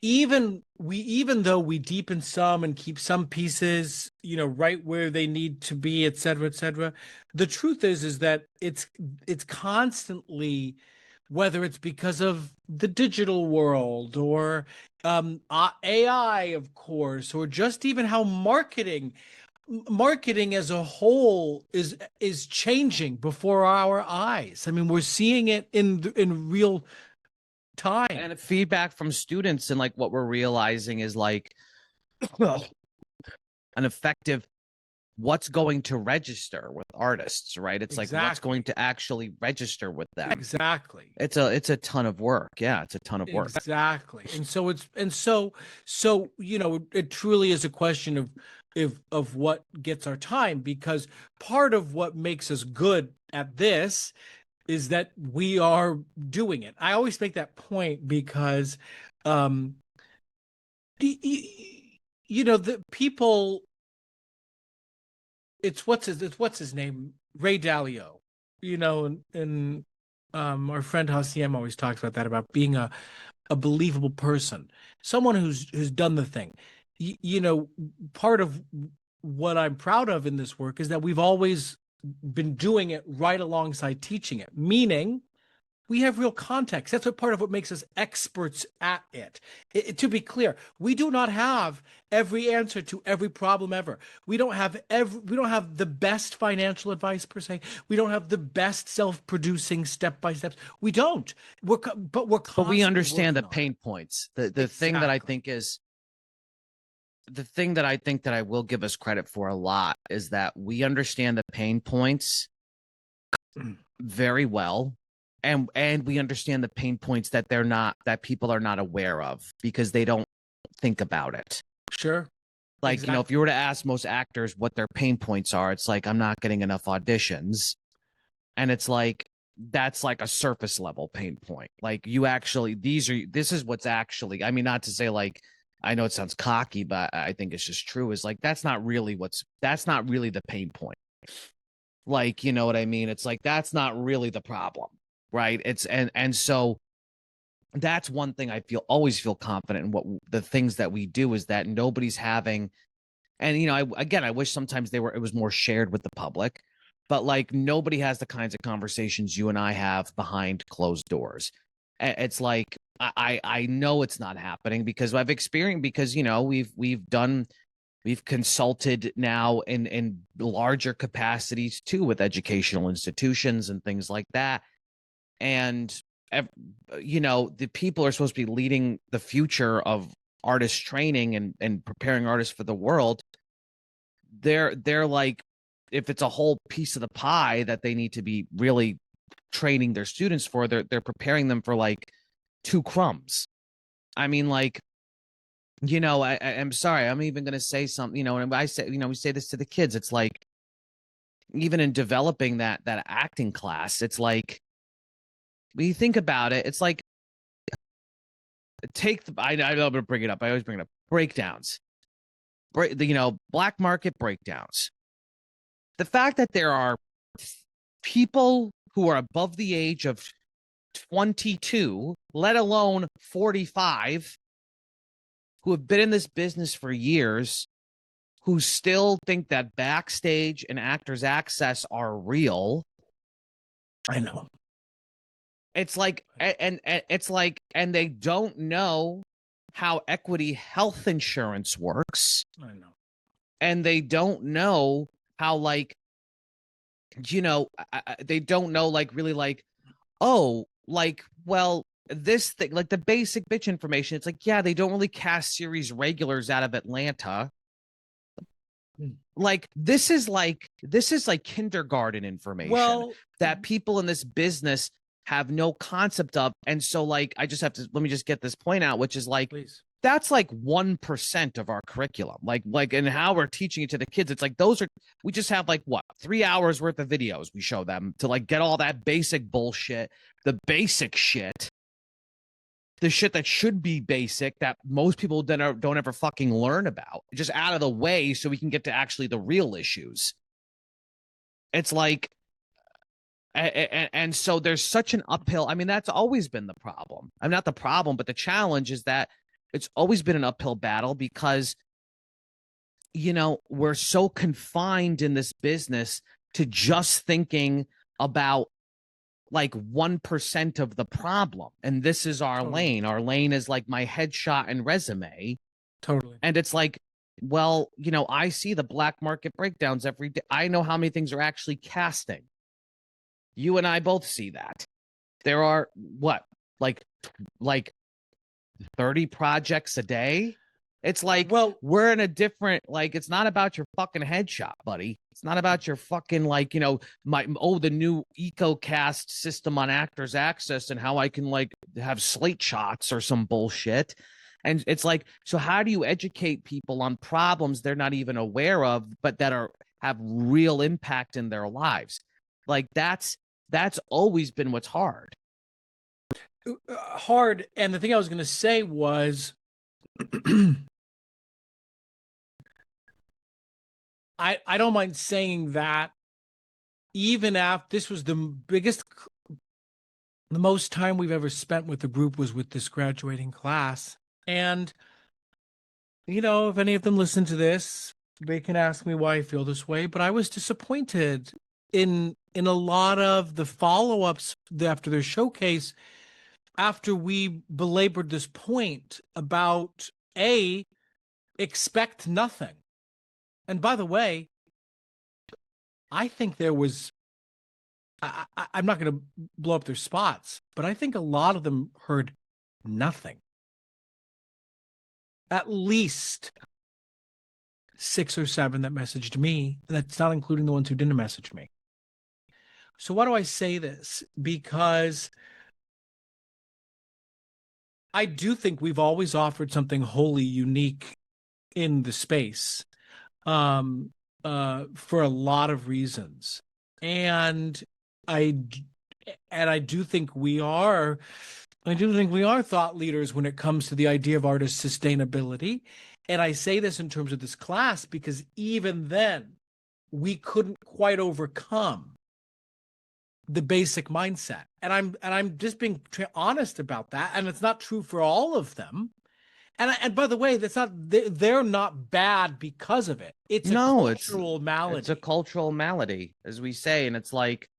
Even though we deepen some and keep some pieces, you know, right where they need to be, et cetera, the truth is that it's constantly, whether it's because of the digital world or AI, of course, or just even how marketing as a whole is changing before our eyes. I mean, we're seeing it in real time. And feedback from students, and like what we're realizing is like an effective what's going to register with artists, right? It's like what's going to actually register with them. Exactly. It's a ton of work. Yeah, it's a ton of work. Exactly. And so you know, it truly is a question of what gets our time, because part of what makes us good at this is that we are doing it. I always make that point because you know, the people, it's what's his name, Ray Dalio, you know, and our friend Hasiem always talks about that, about being a believable person, someone who's done the thing. You know, part of what I'm proud of in this work is that we've always been doing it right alongside teaching it, meaning we have real context. That's what part of what makes us experts at it. To be clear, we do not have every answer to every problem ever. We don't have the best financial advice per se. We don't have the best self-producing step by steps. We don't. But we understand the pain points. The exactly. thing that I think is the thing that I think that I will give us credit for a lot is that we understand the pain points very well. And we understand the pain points that people are not aware of because they don't think about it. Sure. Like, exactly. You know, if you were to ask most actors what their pain points are, it's like, I'm not getting enough auditions. And it's like, that's like a surface level pain point. Like you actually, this is what's actually, I mean, not to say like, I know it sounds cocky, but I think it's just true, is like, that's not really the pain point. Like, you know what I mean? It's like, that's not really the problem. Right. And so that's one thing I always feel confident in, what the things that we do, is that nobody's having, and, you know, I wish sometimes it was more shared with the public, but like nobody has the kinds of conversations you and I have behind closed doors. It's like, I know it's not happening because I've experienced, because, you know, we've done We've consulted now in larger capacities too with educational institutions and things like that. And the people are supposed to be leading the future of artist training and preparing artists for the world. They're like, if it's a whole piece of the pie that they need to be really training their students for, they're preparing them for like 2 crumbs. I mean, like, I'm sorry, I'm even going to say something, and I say, we say this to the kids. It's like, even in developing that acting class, it's like, when you think about it, it's like, I know I'm going to bring it up. I always bring it up. Breakdowns, black market breakdowns. The fact that there are people who are above the age of 22, let alone 45, who have been in this business for years, who still think that backstage and actors access are real. I know. It's like, and it's like, and they don't know how equity health insurance works. I know. And they don't know how, like, they don't know, like, really, like, oh, like, well, this thing, like the basic bitch information. It's like, yeah, they don't really cast series regulars out of Atlanta. Like, this is like kindergarten information that people in this business have no concept of. And so, like, I just have to, let me just get this point out, which is like, please, that's like 1% of our curriculum. Like, and how we're teaching it to the kids. It's like, we just have like, what, 3 hours worth of videos we show them to like get all that basic bullshit, the basic shit, the shit that should be basic that most people don't ever fucking learn about, just out of the way so we can get to actually the real issues. It's like, and so there's such an uphill. I mean, that's always been the problem. I'm not the problem, but the challenge is that it's always been an uphill battle because, we're so confined in this business to just thinking about like 1% of the problem. And this is our lane. Our lane is like my headshot and resume. Totally. And it's like, well, I see the black market breakdowns every day. I know how many things are actually casting. You and I both see that. There are what, like 30 projects a day. It's like, well, we're in a different, like, it's not about your fucking headshot, buddy. It's not about your fucking, like, the new EcoCast system on Actors Access and how I can, like, have slate shots or some bullshit. And it's like, so how do you educate people on problems they're not even aware of, but that have real impact in their lives? Like, that's always been what's hard. And the thing I was going to say was, I don't mind saying that even after this was the most time we've ever spent with the group was with this graduating class. And, if any of them listen to this, they can ask me why I feel this way, but I was disappointed in a lot of the follow-ups after their showcase, after we belabored this point about expect nothing. And by the way, I think there was, I'm not going to blow up their spots, but I think a lot of them heard nothing. At least 6 or 7 that messaged me. That's not including the ones who didn't message me. So why do I say this? Because I do think we've always offered something wholly unique in the space. For a lot of reasons, and I do think we are thought leaders when it comes to the idea of artist sustainability. And I say this in terms of this class because even then we couldn't quite overcome the basic mindset, and I'm just being honest about that. And it's not true for all of them. And by the way, that's not, they're not bad because of it. It's a cultural malady. It's a cultural malady, as we say. And it's like,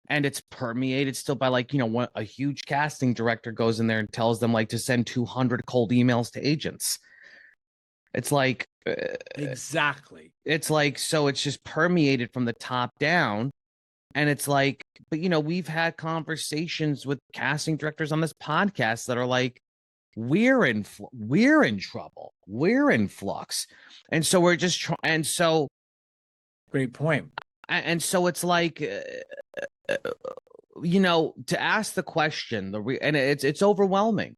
and it's permeated still by, like, when a huge casting director goes in there and tells them, like, to send 200 cold emails to agents. It's like, Exactly. It's like, so it's just permeated from the top down. And it's like, but we've had conversations with casting directors on this podcast that are like, we're in trouble. We're in flux. And so we're just trying. And so, great point. And so it's like, to ask the question, and it's overwhelming.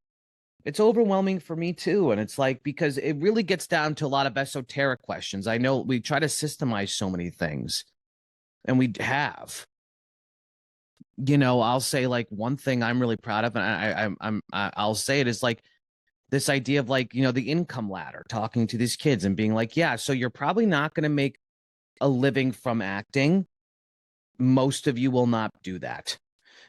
It's overwhelming for me too. And it's like, because it really gets down to a lot of esoteric questions. I know we try to systemize so many things, and we have. I'll say like one thing I'm really proud of, and I'll say it is like this idea of like, the income ladder, talking to these kids and being like, yeah, so you're probably not going to make a living from acting. Most of you will not do that.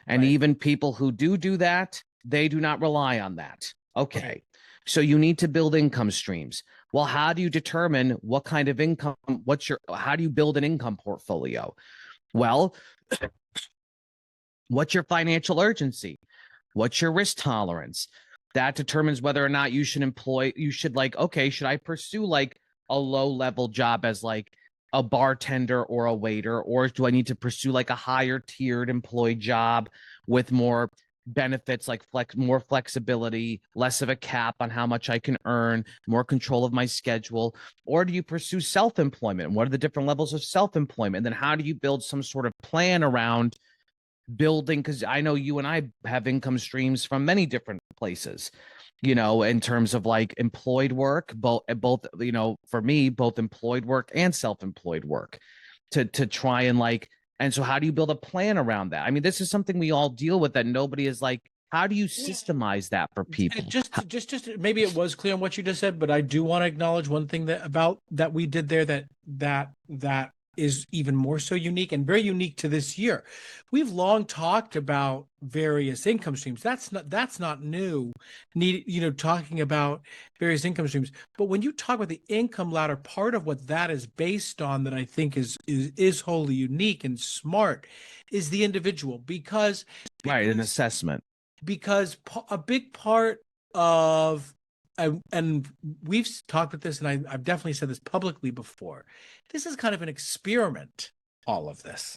And even people who do that, they do not rely on that. Okay. Right. So you need to build income streams. Well, how do you determine what kind of income, how do you build an income portfolio? Well, what's your financial urgency? What's your risk tolerance? That determines whether or not you should like, okay, should I pursue like a low level job as like a bartender or a waiter, or do I need to pursue like a higher tiered employee job with more benefits, like more flexibility, less of a cap on how much I can earn, more control of my schedule? Or do you pursue self-employment? What are the different levels of self-employment? And then how do you build some sort of plan around building? Because I know you and I have income streams from many different places, in terms of like employed work, both, for me, both employed work and self-employed work, to try and like, and so how do you build a plan around that? I mean, this is something we all deal with, that nobody is like, how do you systemize that for people? Just maybe it was clear on what you just said, but I do want to acknowledge one thing that we did there that is even more so unique and very unique to this year. We've long talked about various income streams. That's not new. Talking about various income streams. But when you talk about the income ladder, part of what that is based on, that I think is wholly unique and smart, is the individual, because right, an assessment. Because a big part of, and we've talked about this, and I've definitely said this publicly before, this is kind of an experiment, all of this,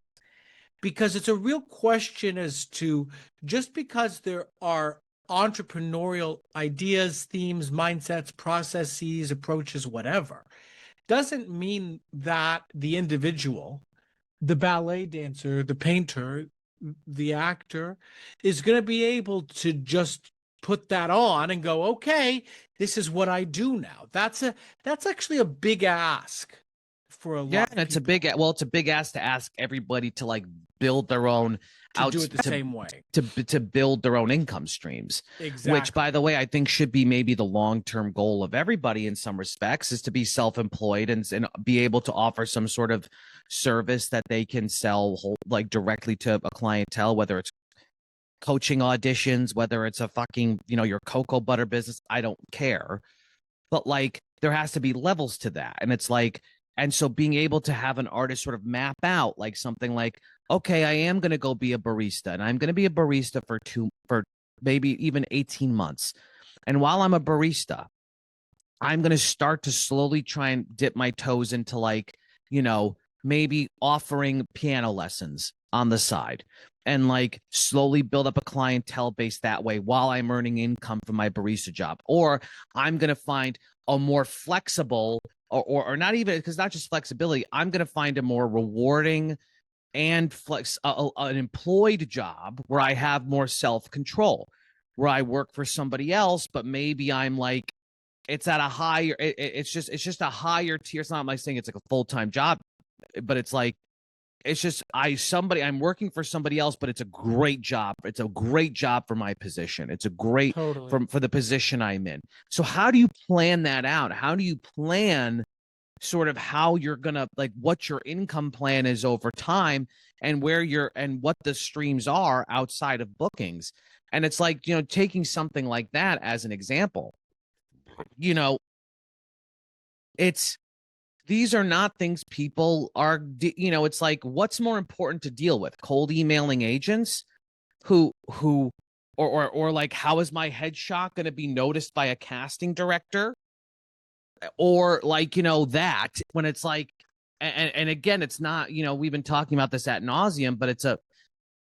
because it's a real question as to, just because there are entrepreneurial ideas, themes, mindsets, processes, approaches, whatever, doesn't mean that the individual, the ballet dancer, the painter, the actor, is going to be able to just put that on and go, okay, this is what I do now. That's actually a big ask for a lot. Yeah, and it's it's a big ask to ask everybody to like build their own, do it the same way, to build their own income streams. Exactly. Which, by the way, I think should be maybe the long-term goal of everybody in some respects, is to be self-employed and be able to offer some sort of service that they can sell like directly to a clientele, whether it's coaching auditions, whether it's a fucking, your cocoa butter business, I don't care. But like, there has to be levels to that. And it's like, and so being able to have an artist sort of map out like something like, okay, I am going to go be a barista, and I'm going to be a barista for maybe even 18 months. And while I'm a barista, I'm going to start to slowly try and dip my toes into like, maybe offering piano lessons on the side, and like slowly build up a clientele base that way while I'm earning income from my barista job. Or I'm going to find a more flexible, or not even, because not just flexibility, I'm going to find a more rewarding and an employed job where I have more self-control, where I work for somebody else, but maybe I'm like, it's at a higher, it's just a higher tier. It's not like saying it's like a full-time job, but it's like, it's just I'm working for somebody else, but it's a great job. It's a great job for my position. It's a great for the position I'm in. So how do you plan that out? How do you plan sort of how you're gonna, like, what your income plan is over time, and what the streams are outside of bookings? And it's like, taking something like that as an example, these are not things people are, it's like, what's more important to deal with? Cold emailing agents or like, how is my headshot going to be noticed by a casting director? or like, that when it's like, and again, it's not, we've been talking about this ad nauseum, but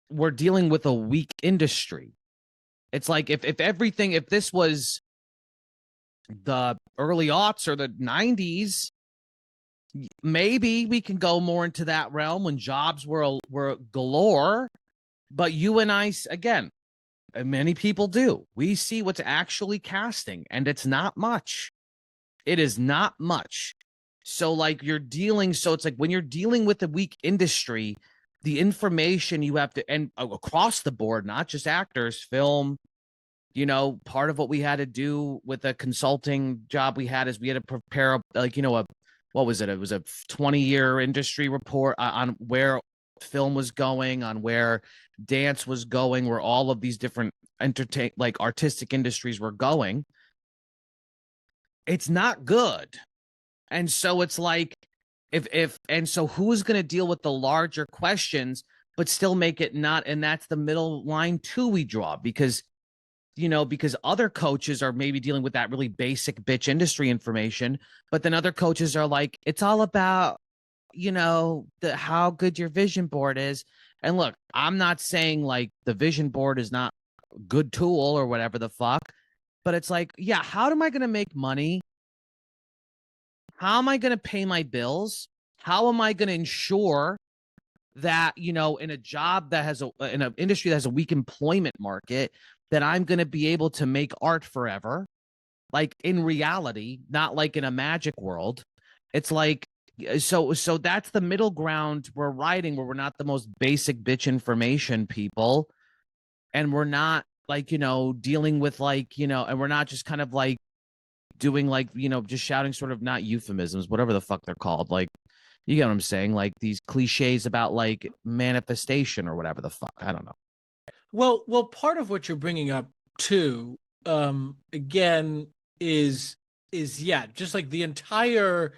we're dealing with a weak industry. It's like if this was the early aughts or the 90s, maybe we can go more into that realm when jobs were galore. But you and I, again, many people do. We see what's actually casting, and it's not much. It is not much. So like so it's like when you're dealing with a weak industry, the information you have to, and across the board, not just actors, film, part of what we had to do with a consulting job we had is we had to prepare what was it? It was a 20-year industry report on where film was going, on where dance was going, where all of these different artistic industries were going. It's not good. And so it's like, so who's going to deal with the larger questions, but still make it not, and that's the middle line too we draw, because other coaches are maybe dealing with that really basic bitch industry information, but then other coaches are like, it's all about, how good your vision board is. And look, I'm not saying like the vision board is not a good tool or whatever the fuck, but it's like, yeah, how am I going to make money? How am I going to pay my bills? How am I going to ensure that, in a job that has in an industry that has a weak employment market, that I'm going to be able to make art forever, like in reality, not like in a magic world. It's like, so that's the middle ground we're riding, where we're not the most basic bitch information people. And we're not like, dealing with like, and we're not just kind of like doing like, just shouting sort of not euphemisms, whatever the fuck they're called. Like, you get what I'm saying? Like these cliches about like manifestation or whatever the fuck. I don't know. Well, part of what you're bringing up too, again, is yeah, just like the entire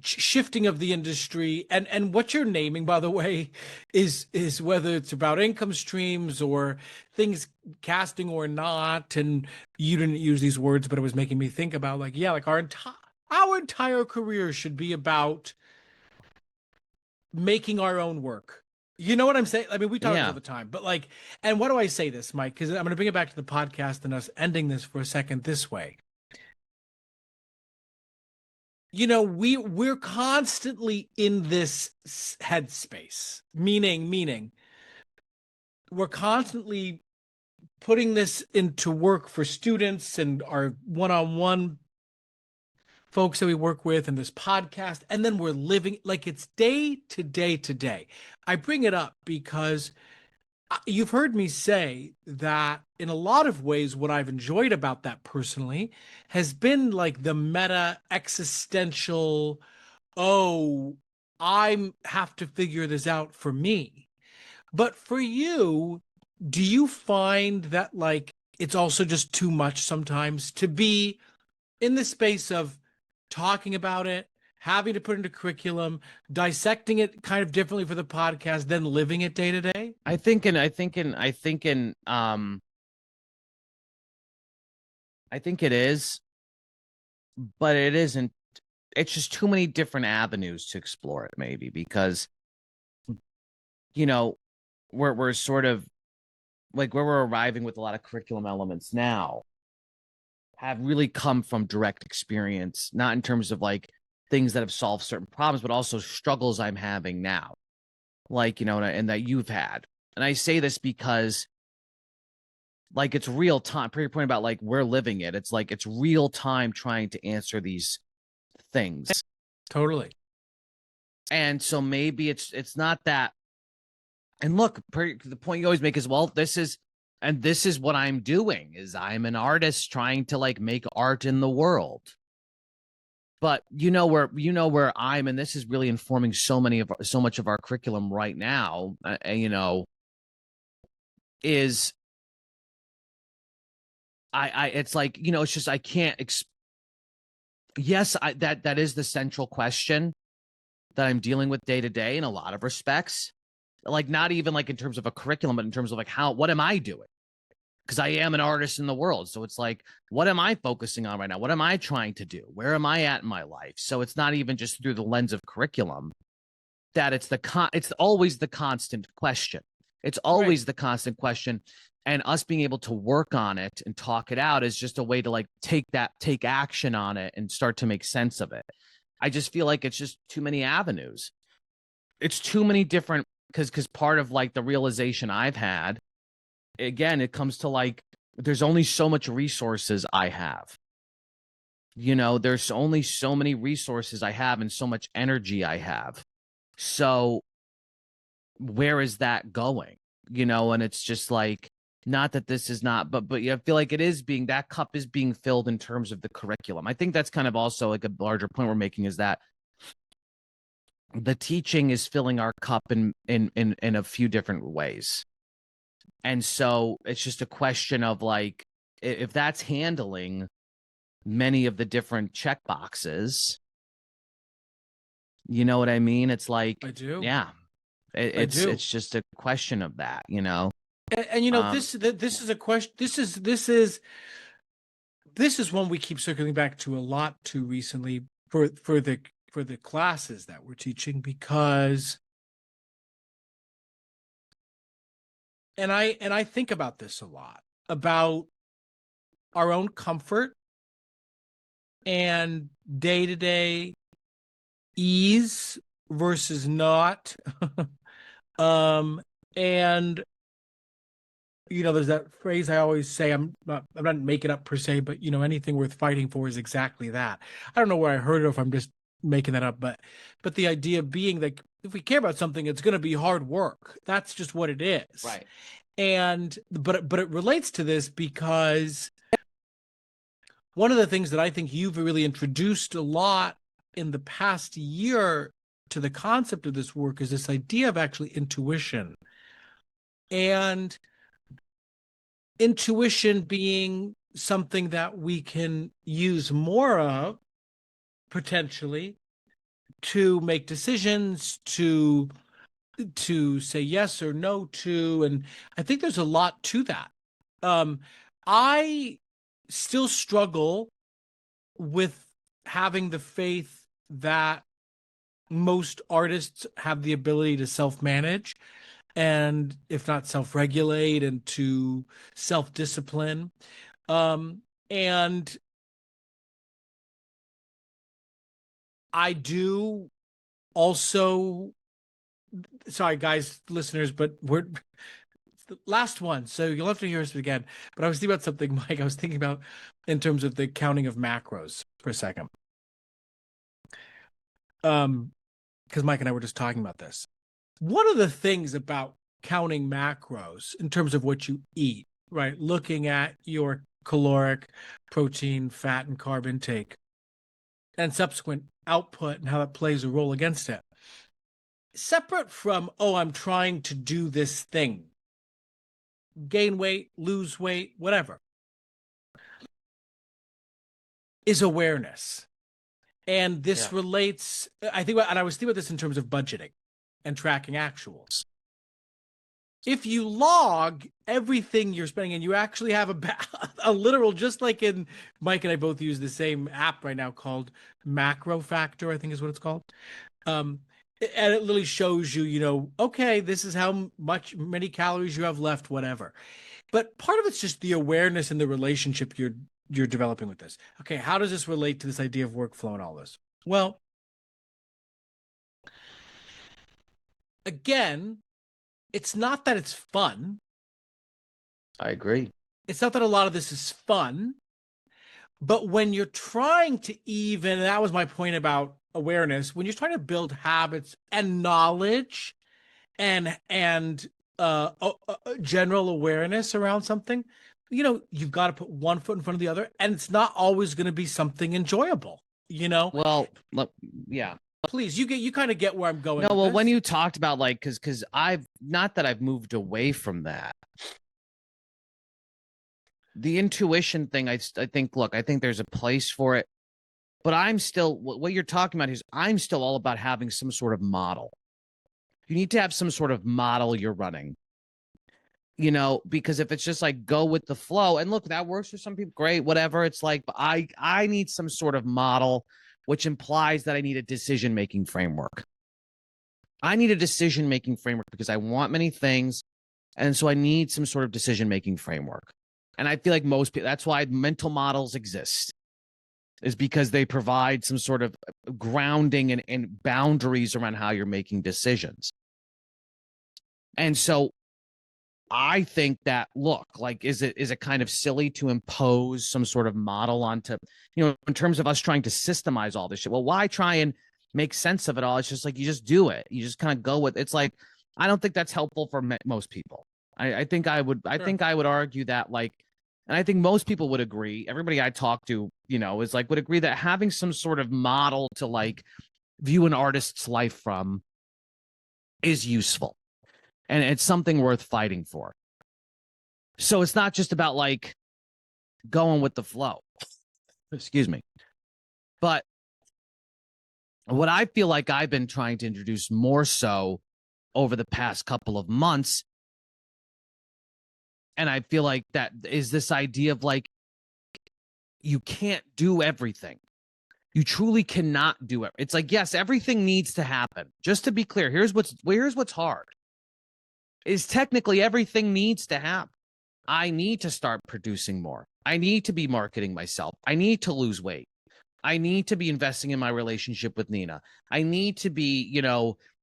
shifting of the industry, and what you're naming, by the way, is whether it's about income streams or things casting or not. And you didn't use these words, but it was making me think about like, yeah, like our entire career should be about making our own work. You know what I'm saying? I mean, we talk this all the time, but like, and why do I say this, Mike? Because I'm going to bring it back to the podcast and us ending this for a second this way. We're constantly in this headspace, meaning we're constantly putting this into work for students and our one-on-one folks that we work with and this podcast, and then we're living like it's day to day to day. I bring it up because you've heard me say that in a lot of ways, what I've enjoyed about that personally has been like the meta existential, oh, I have to figure this out for me. But for you, do you find that like it's also just too much sometimes to be in the space of talking about it, having to put into curriculum, dissecting it kind of differently for the podcast, then living it day to day? I think it is, but it isn't. It's just too many different avenues to explore it, maybe, because we're sort of like where we're arriving with a lot of curriculum elements now have really come from direct experience, not in terms of like things that have solved certain problems, but also struggles I'm having now, like, and that you've had. And I say this because like it's real time. Per your point about like we're living it. It's like it's real time trying to answer these things. Totally. And so maybe it's not that. And look, the point you always make is, well, this is what I'm doing is I'm an artist trying to like make art in the world. But where I'm, and this is really informing so much of our curriculum right now, is it's like, it's just, I can't, yes, that is the central question that I'm dealing with day to day in a lot of respects. Like not even like in terms of a curriculum, but in terms of like what am I doing? because I am an artist in the world. So it's like, what am I focusing on right now? What am I trying to do? Where am I at in my life? So it's not even just through the lens of curriculum that it's always the constant question. It's always the constant question. And us being able to work on it and talk it out is just a way to like take action on it and start to make sense of it. I just feel like it's just too many avenues. It's too many different, because part of like the realization I've had, again, it comes to like, there's only so much resources I have. There's only so many resources I have and so much energy I have. So where is that going? And it's just like, not that this is not, but I feel like that cup is being filled in terms of the curriculum. I think that's kind of also like a larger point we're making, is that the teaching is filling our cup in a few different ways. And so it's just a question of like, if that's handling many of the different check boxes, you know what I mean? It's like, I do. Yeah. It's just a question of that, And this is a question. This is one we keep circling back to a lot too recently for the classes that we're teaching, because and I think about this a lot, about our own comfort and day-to-day ease versus not. And there's that phrase I always say, I'm not making up per se, but anything worth fighting for is exactly that. I don't know where I heard it, or if I'm just making that up, but the idea being that if we care about something, it's going to be hard work. That's just what it is. Right. And but it relates to this, because one of the things that I think you've really introduced a lot in the past year to the concept of this work is this idea of actually intuition. And intuition being something that we can use more of, potentially, to make decisions, to say yes or no to. And I think there's a lot to that. I still struggle with having the faith that most artists have the ability to self-manage, and if not self-regulate, and to self-discipline. And I do also, sorry guys, listeners, but we're it's the last one, so you'll have to hear us again. But I was thinking about something, Mike. I was thinking about in terms of the counting of macros for a second. Because Mike and I were just talking about this. One of the things about counting macros in terms of what you eat, right? Looking at your caloric, protein, fat, and carb intake, and subsequent output, and how that plays a role against it. Separate from, I'm trying to do this thing, gain weight, lose weight, whatever, is awareness. And this relates, and I was thinking about this in terms of budgeting and tracking actuals. If you log everything you're spending, and you actually have a literal, just like in Mike and I both use the same app right now called Macro Factor, I think is what it's called. And it literally shows you, okay, this is how many calories you have left, whatever. But part of it's just the awareness and the relationship you're developing with this. Okay, how does this relate to this idea of workflow and all this? Well, again, it's not that it's fun. I agree. It's not that a lot of this is fun. But when you're trying to and that was my point about awareness, when you're trying to build habits and knowledge and general awareness around something, you've got to put one foot in front of the other, and it's not always going to be something enjoyable. Well, yeah. Please, you kind of get where I'm going. No, well, when you talked about like, because I've moved away from that. The intuition thing, I think, look, I think there's a place for it, but I'm still, what you're talking about is, I'm still all about having some sort of model. You need to have some sort of model you're running. because if it's just like go with the flow, and look, that works for some people, great, whatever. It's like, but I need some sort of model, which implies that I need a decision-making framework. I need a decision-making framework because I want many things. And so I need some sort of decision-making framework. And I feel like most people, that's why mental models exist, is because they provide some sort of grounding and boundaries around how you're making decisions. And so I think that, look, like, is it kind of silly to impose some sort of model onto, in terms of us trying to systemize all this shit? Well, why try and make sense of it all? It's just like, you just do it. You just kind of go with, it's like, I don't think that's helpful for most people. I think I would, I think I would argue that, like, and I think most people would agree, everybody I talk to, is like, would agree that having some sort of model to like view an artist's life from is useful. And it's something worth fighting for. So it's not just about like going with the flow. Excuse me. But what I feel like I've been trying to introduce more so over the past couple of months, and I feel like that is this idea of like, you can't do everything. You truly cannot do it. It's like, yes, everything needs to happen. Just to be clear, here's what's hard. Is technically everything needs to happen. I need to start producing more. I need to be marketing myself. I need to lose weight. I need to be investing in my relationship with Nina. I need to be,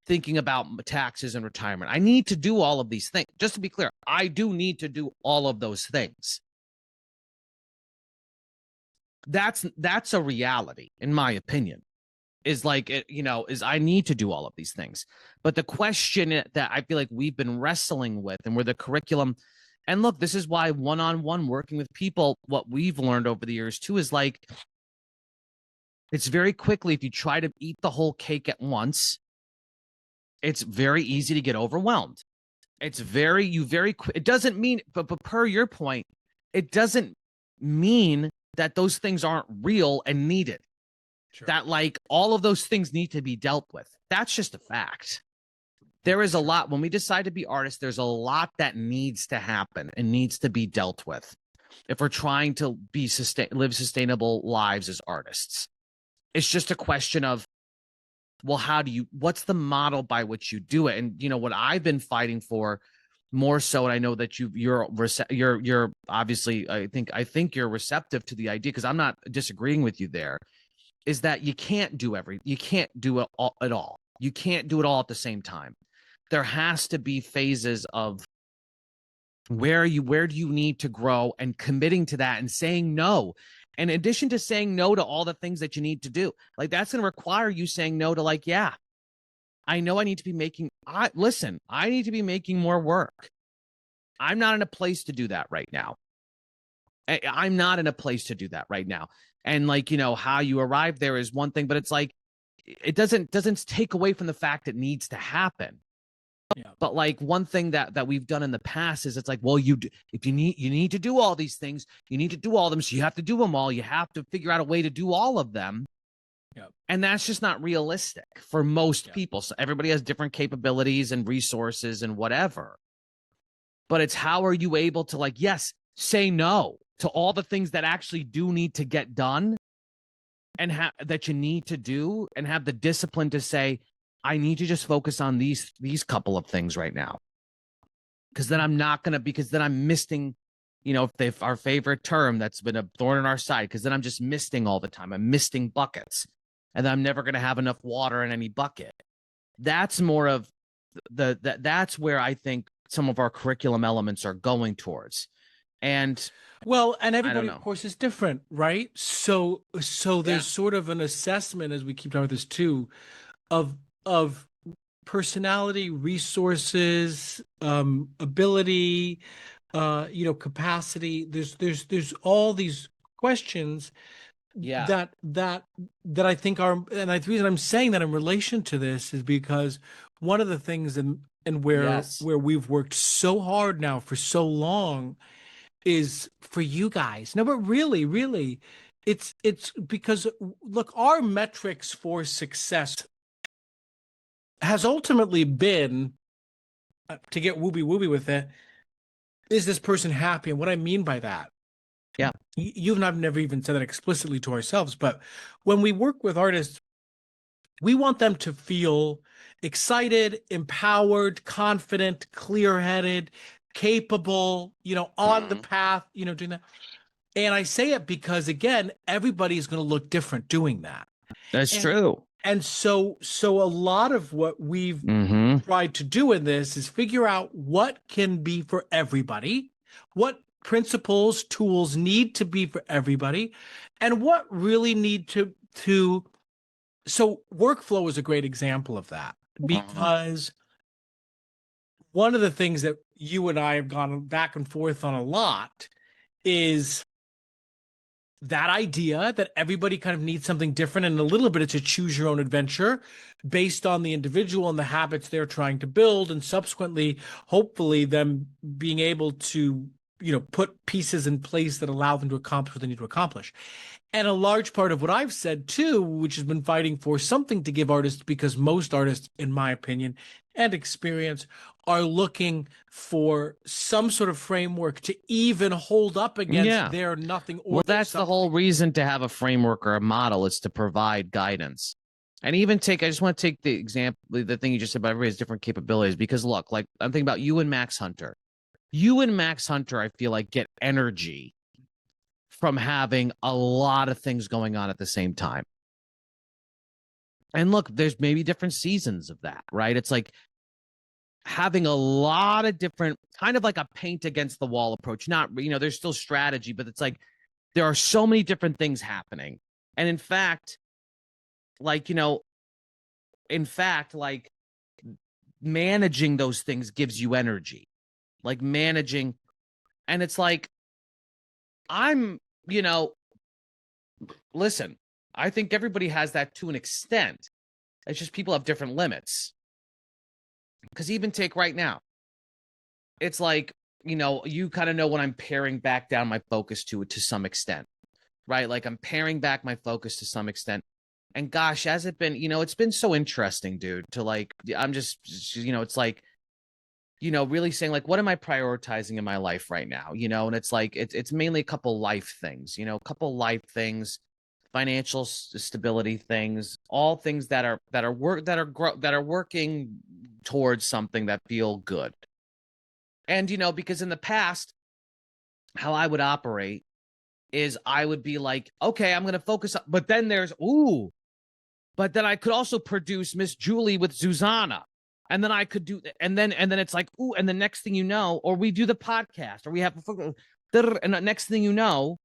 thinking about taxes and retirement. I need to do all of these things. Just to be clear, I do need to do all of those things. That's a reality, in my opinion. Is like, is I need to do all of these things. But the question that I feel like we've been wrestling with, and where the curriculum, and look, this is why one-on-one working with people, what we've learned over the years too, is like, it's very quickly, if you try to eat the whole cake at once, it's very easy to get overwhelmed. It's it doesn't mean, but per your point, it doesn't mean that those things aren't real and needed. Sure. That like all of those things need to be dealt with. That's just a fact. There is a lot, when we decide to be artists, there's a lot that needs to happen and needs to be dealt with if we're trying to live sustainable lives as artists. It's just a question of, well, what's the model by which you do it? And what I've been fighting for more so, and I know that you're obviously, I think you're receptive to the idea, because I'm not disagreeing with you there, is that you can't do it all at all. You can't do it all at the same time. There has to be phases of where do you need to grow, and committing to that and saying no. In addition to saying no to all the things that you need to do, like, that's going to require you saying no to, like, yeah, I know I need to be I need to be making more work. I'm not in a place to do that right now. I'm not in a place to do that right now. And like, how you arrive there is one thing, but it's like, it doesn't take away from the fact it needs to happen. Yeah. But like, one thing that we've done in the past is, it's like, well, if you need to do all these things, you need to do all of them. So you have to do them all. You have to figure out a way to do all of them. Yep. And that's just not realistic for most people. So everybody has different capabilities and resources and whatever. But it's, how are you able to, like, yes, say no to all the things that actually do need to get done, and that you need to do, and have the discipline to say, I need to just focus on these couple of things right now. Because then I'm missing, if our favorite term that's been a thorn in our side, because then I'm just misting all the time. I'm misting buckets, and then I'm never going to have enough water in any bucket. That's more of that's where I think some of our curriculum elements are going towards. And everybody, of course, is different, right? So there's sort of an assessment, as we keep talking about this too, of personality, resources, ability, capacity. There's all these questions that I think are, and the reason I'm saying that in relation to this is because one of the things and where we've worked so hard now for so long is for you guys. No, but really, it's because, look, our metrics for success has ultimately been, to get wooby with it, is this person happy? And what I mean by that, Yeah. you and I've never even said that explicitly to ourselves, but when we work with artists, we want them to feel excited, empowered, confident, clear-headed, capable, on the path, doing that. And I say it because, again, everybody is going to look different doing that. That's true. And so a lot of what we've tried to do in this is figure out what can be for everybody, what principles, tools need to be for everybody, and what really need to so workflow is a great example of that, because one of the things that you and I have gone back and forth on a lot is that idea that everybody kind of needs something different, and a little bit it's a choose your own adventure based on the individual and the habits they're trying to build, and subsequently, hopefully, them being able to put pieces in place that allow them to accomplish what they need to accomplish. And a large part of what I've said too, which has been fighting for something to give artists, because most artists, in my opinion and experience, are looking for some sort of framework to even hold up against their nothing. Or well, that's the whole reason to have a framework or a model, is to provide guidance. And even I just want to take the example, the thing you just said about everybody has different capabilities, because look, like I'm thinking about you and Max Hunter. You and Max Hunter, I feel like, get energy from having a lot of things going on at the same time. And look, there's maybe different seasons of that, right? It's like having a lot of different, kind of like a paint against the wall approach. Not, there's still strategy, but it's like there are so many different things happening. And in fact, like managing those things gives you energy. Like managing, and it's like, listen, I think everybody has that to an extent. It's just people have different limits. Because even take right now, it's like, you kind of know when I'm paring back down my focus to some extent, right? Like I'm paring back my focus to some extent. And gosh, has it been, it's been so interesting, dude, to like, I'm just, it's like, really saying like, what am I prioritizing in my life right now? And it's like, it's mainly a couple life things, financial stability things, all things that are working towards something that feel good. And, because in the past, how I would operate is I would be like, okay, I'm going to focus on, but then but then I could also produce Miss Julie with Susanna. And then I could do, and then it's like, ooh, and the next thing you know, or we do the podcast, or we have, and the next thing you know,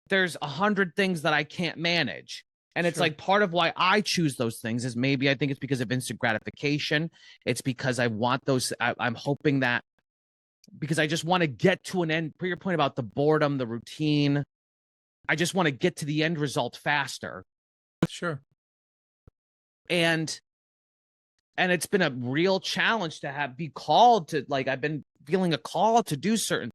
there's 100 things that I can't manage. And it's like part of why I choose those things is maybe I think it's because of instant gratification. It's because I want those, I'm hoping that, because I just want to get to an end, per your point about the boredom, the routine. I just want to get to the end result faster. Sure. And it's been a real challenge to be called to, like, I've been feeling a call to do certain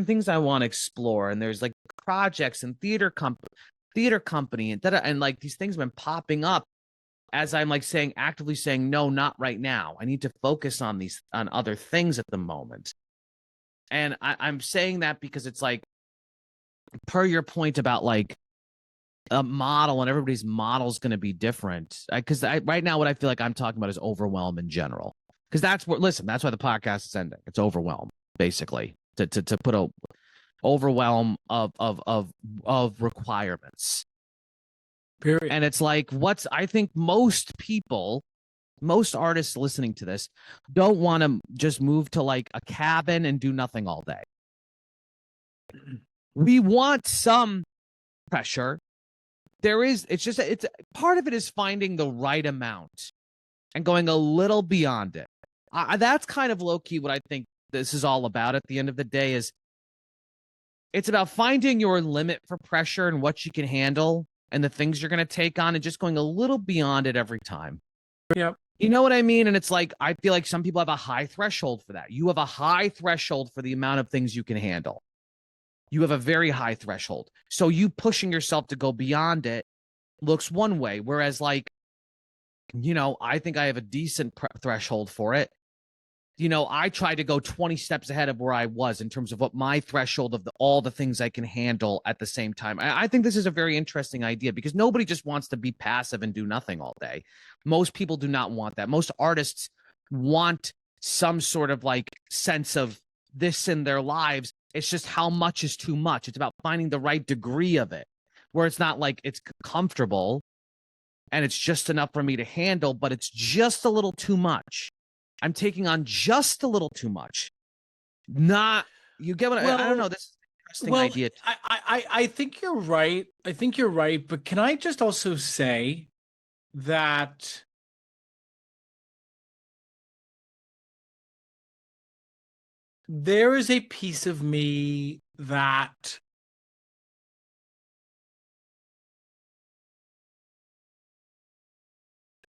things I want to explore. And there's like projects and theater company and like these things have been popping up as I'm like actively saying, no, not right now. I need to focus on other things at the moment. And I'm saying that because it's like, per your point about like a model, and everybody's model is going to be different. Because right now, what I feel like I'm talking about is overwhelm in general. Because that's why the podcast is ending. It's overwhelm, basically, to put a overwhelm of requirements. Period. And it's like, I think most artists listening to this don't want to just move to like a cabin and do nothing all day. We want some pressure. It's part of it is finding the right amount and going a little beyond it. That's kind of low key what I think this is all about at the end of the day. Is it's about finding your limit for pressure and what you can handle and the things you're going to take on, and just going a little beyond it every time. Yep. You know what I mean? And it's like, I feel like some people have a high threshold for that. You have a high threshold for the amount of things you can handle. You have a very high threshold. So you pushing yourself to go beyond it looks one way. Whereas like, I think I have a decent threshold for it. I tried to go 20 steps ahead of where I was in terms of what my threshold of all the things I can handle at the same time. I think this is a very interesting idea because nobody just wants to be passive and do nothing all day. Most people do not want that. Most artists want some sort of like sense of this in their lives. It's just how much is too much. It's about finding the right degree of it where it's not like it's comfortable and it's just enough for me to handle, but it's just a little too much. I'm taking on just a little too much. Not, you get what I don't know. This is an interesting idea. I think you're right. I think you're right. But can I just also say that there is a piece of me that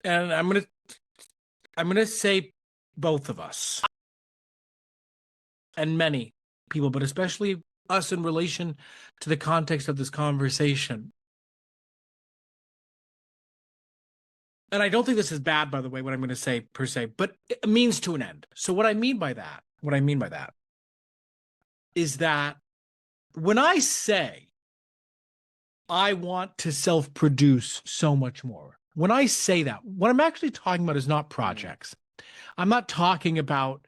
and I'm gonna say both of us and many people, but especially us in relation to the context of this conversation. And I don't think this is bad, by the way, what I'm going to say per se, but it means to an end. So what I mean by that is that when I say I want to self-produce so much more, when I say that, what I'm actually talking about is not projects. I'm not talking about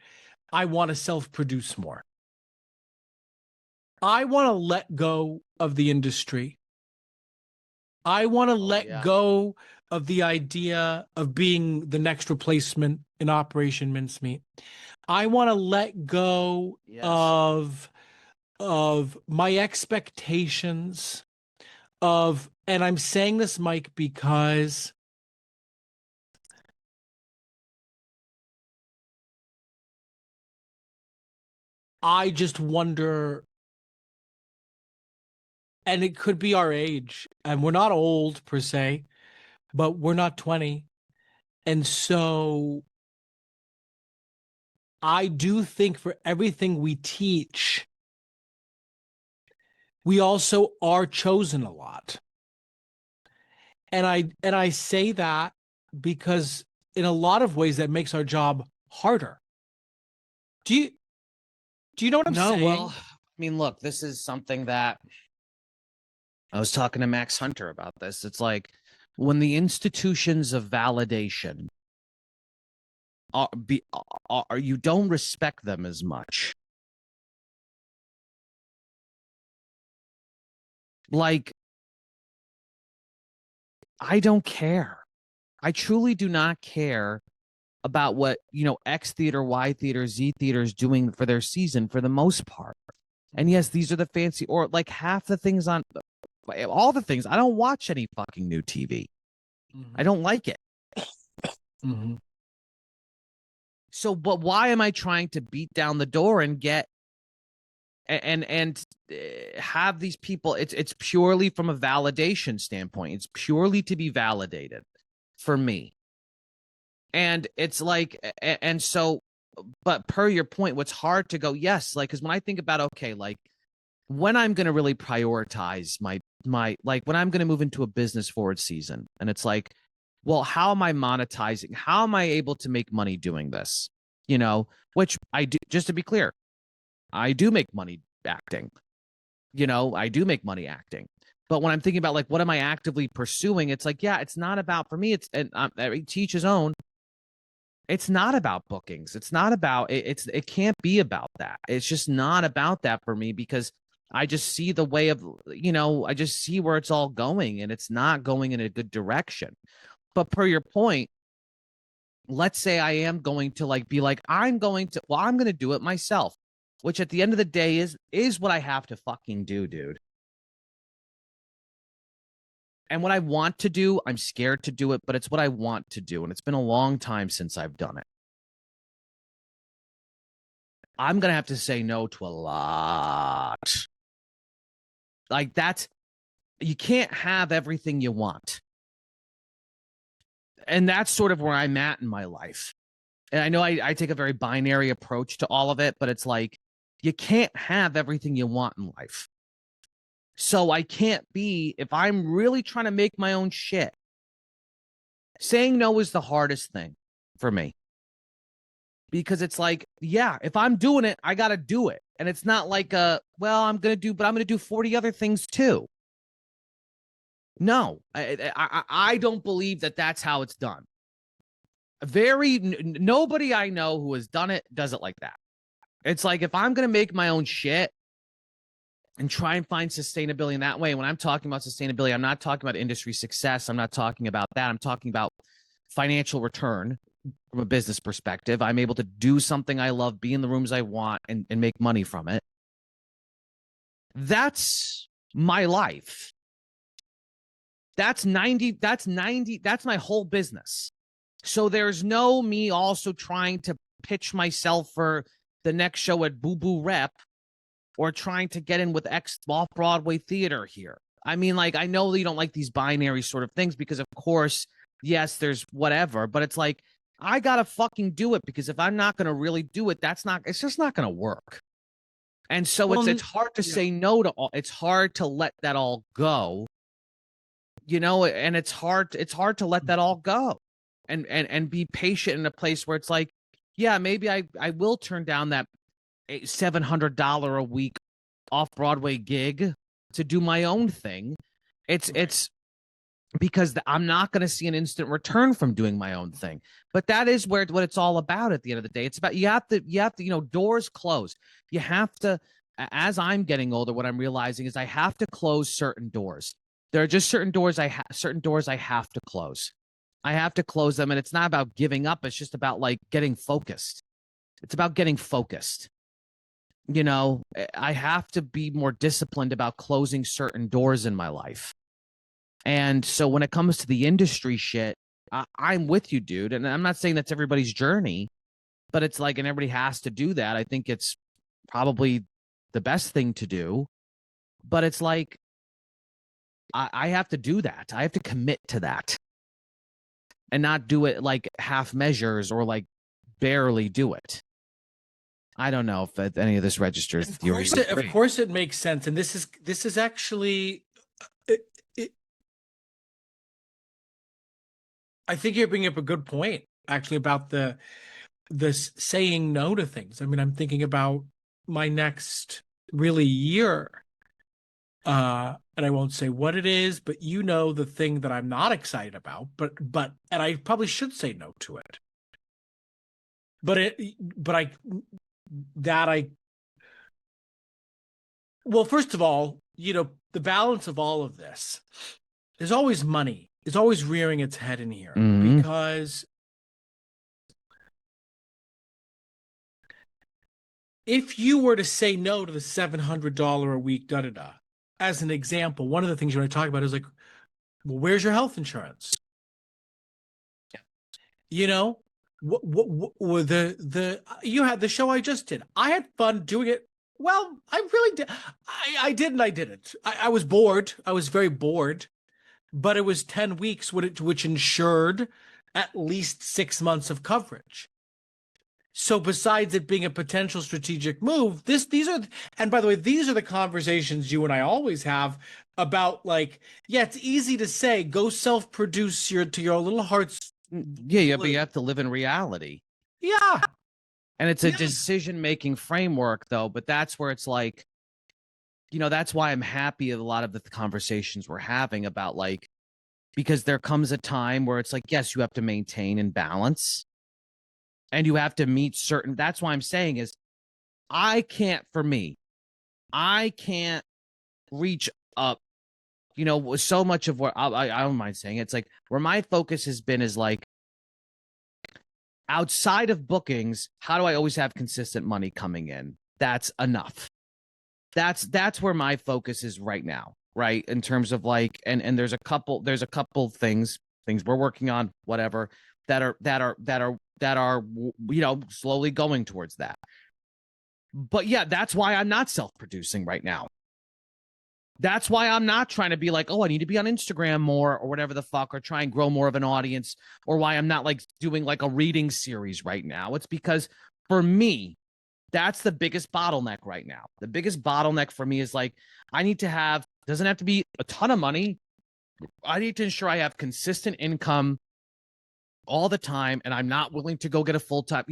I want to self-produce more. I want to let go of the industry. I want to let go of the idea of being the next replacement in Operation Mincemeat. I want to let go of my expectations of, and I'm saying this, Mike, because I just wonder, and it could be our age, and we're not old per se, but we're not 20. And so I do think for everything we teach, we also are chosen a lot. And I say that because in a lot of ways that makes our job harder. Do you know what I'm saying? Well, I mean, look, this is something that I was talking to Max Hunter about this. It's like when the institutions of validation are you don't respect them as much. Like, I don't care. I truly do not care about what, X theater, Y theater, Z theater is doing for their season for the most part. And yes, these are the fancy, or like half the things on all the things. I don't watch any fucking new TV. I don't like it. So, but why am I trying to beat down the door and get and have these people? It's purely from a validation standpoint. It's purely to be validated for me. And it's like, and so, but per your point, what's hard to go, yes, like, because when I think about, okay, like when I'm going to really prioritize my, like when I'm going to move into a business forward season, and it's like, well, how am I monetizing? How am I able to make money doing this? Which I do, just to be clear, I do make money acting. I do make money acting. But when I'm thinking about like, what am I actively pursuing? It's like, yeah, it's not about, for me, it's, and teach his own. It's not about bookings. It's not about it can't be about that. It's just not about that for me because I just see the way of, I just see where it's all going and it's not going in a good direction. But per your point, let's say I am going to like be like, I'm going to do it myself, which at the end of the day is what I have to fucking do, dude. And what I want to do, I'm scared to do it, but it's what I want to do. And it's been a long time since I've done it. I'm going to have to say no to a lot. Like you can't have everything you want. And that's sort of where I'm at in my life. And I know I take a very binary approach to all of it, but it's like, you can't have everything you want in life. So I can't be, if I'm really trying to make my own shit, saying no is the hardest thing for me. because it's like, yeah, if I'm doing it, I got to do it. And it's not like, well, I'm going to do 40 other things too. No, I don't believe that that's how it's done. Nobody I know who has done it does it like that. It's like, if I'm going to make my own shit and try and find sustainability in that way. When I'm talking about sustainability, I'm not talking about industry success. I'm not talking about that. I'm talking about financial return from a business perspective. I'm able to do something I love, be in the rooms I want, and make money from it. That's my life. That's my whole business. So there's no me also trying to pitch myself for the next show at Boo Boo Rep or trying to get in with X off-Broadway theater here. I mean, like, I know that you don't like these binary sort of things because, of course, yes, there's whatever, but it's like, I gotta fucking do it, because if I'm not gonna really do it, it's just not gonna work. And so it's hard to say no to all. It's hard to let that all go, and it's hard to let that all go and be patient in a place where it's like, yeah, maybe I will turn down that $700 a week off-Broadway gig to do my own thing. It's because I'm not going to see an instant return from doing my own thing. But that is what it's all about at the end of the day. It's about, you have to, doors close. You have to, as I'm getting older, what I'm realizing is I have to close certain doors. There are just certain doors I have to close. I have to close them, and it's not about giving up. It's just about, like, getting focused. It's about getting focused. I have to be more disciplined about closing certain doors in my life. And so when it comes to the industry shit, I'm with you, dude. And I'm not saying that's everybody's journey, but it's like, and everybody has to do that. I think it's probably the best thing to do. But it's like, I have to do that. I have to commit to that and not do it like half measures or like barely do it. I don't know if any of this registers. Of course it makes sense. And this is actually, I think you're bringing up a good point, actually, about this saying no to things. I mean, I'm thinking about my next really year, and I won't say what it is, but the thing that I'm not excited about, and I probably should say no to it. Well, first of all, the balance of all of this, there's always money. It's always rearing its head in here, because if you were to say no to the $700 a week, as an example, one of the things you want to talk about is like, well, where's your health insurance? Yeah. What you had the show I just did. I had fun doing it. Well, I really did. I did and I didn't. I was bored. I was very bored. But it was 10 weeks, which ensured at least 6 months of coverage. So besides it being a potential strategic move, and by the way, these are the conversations you and I always have about, like, yeah, it's easy to say, go self-produce to your little heart's. Yeah, but you have to live in reality. Yeah. And it's a decision-making framework, though, but that's where it's like, that's why I'm happy at a lot of the conversations we're having about, like, because there comes a time where it's like, yes, you have to maintain and balance, and you have to meet certain. That's why I'm saying is, I can't reach up, so much of what I don't mind saying. It's like where my focus has been is like, outside of bookings, how do I always have consistent money coming in? That's enough. That's where my focus is right now, right? In terms of like, and there's a couple things we're working on, whatever, that are slowly going towards that. But yeah, that's why I'm not self-producing right now. That's why I'm not trying to be like, oh, I need to be on Instagram more or whatever the fuck, or try and grow more of an audience, or why I'm not like doing like a reading series right now. It's because for me, that's the biggest bottleneck right now. The biggest bottleneck for me is like, I need to have, doesn't have to be a ton of money. I need to ensure I have consistent income all the time, and I'm not willing to go get a full-time,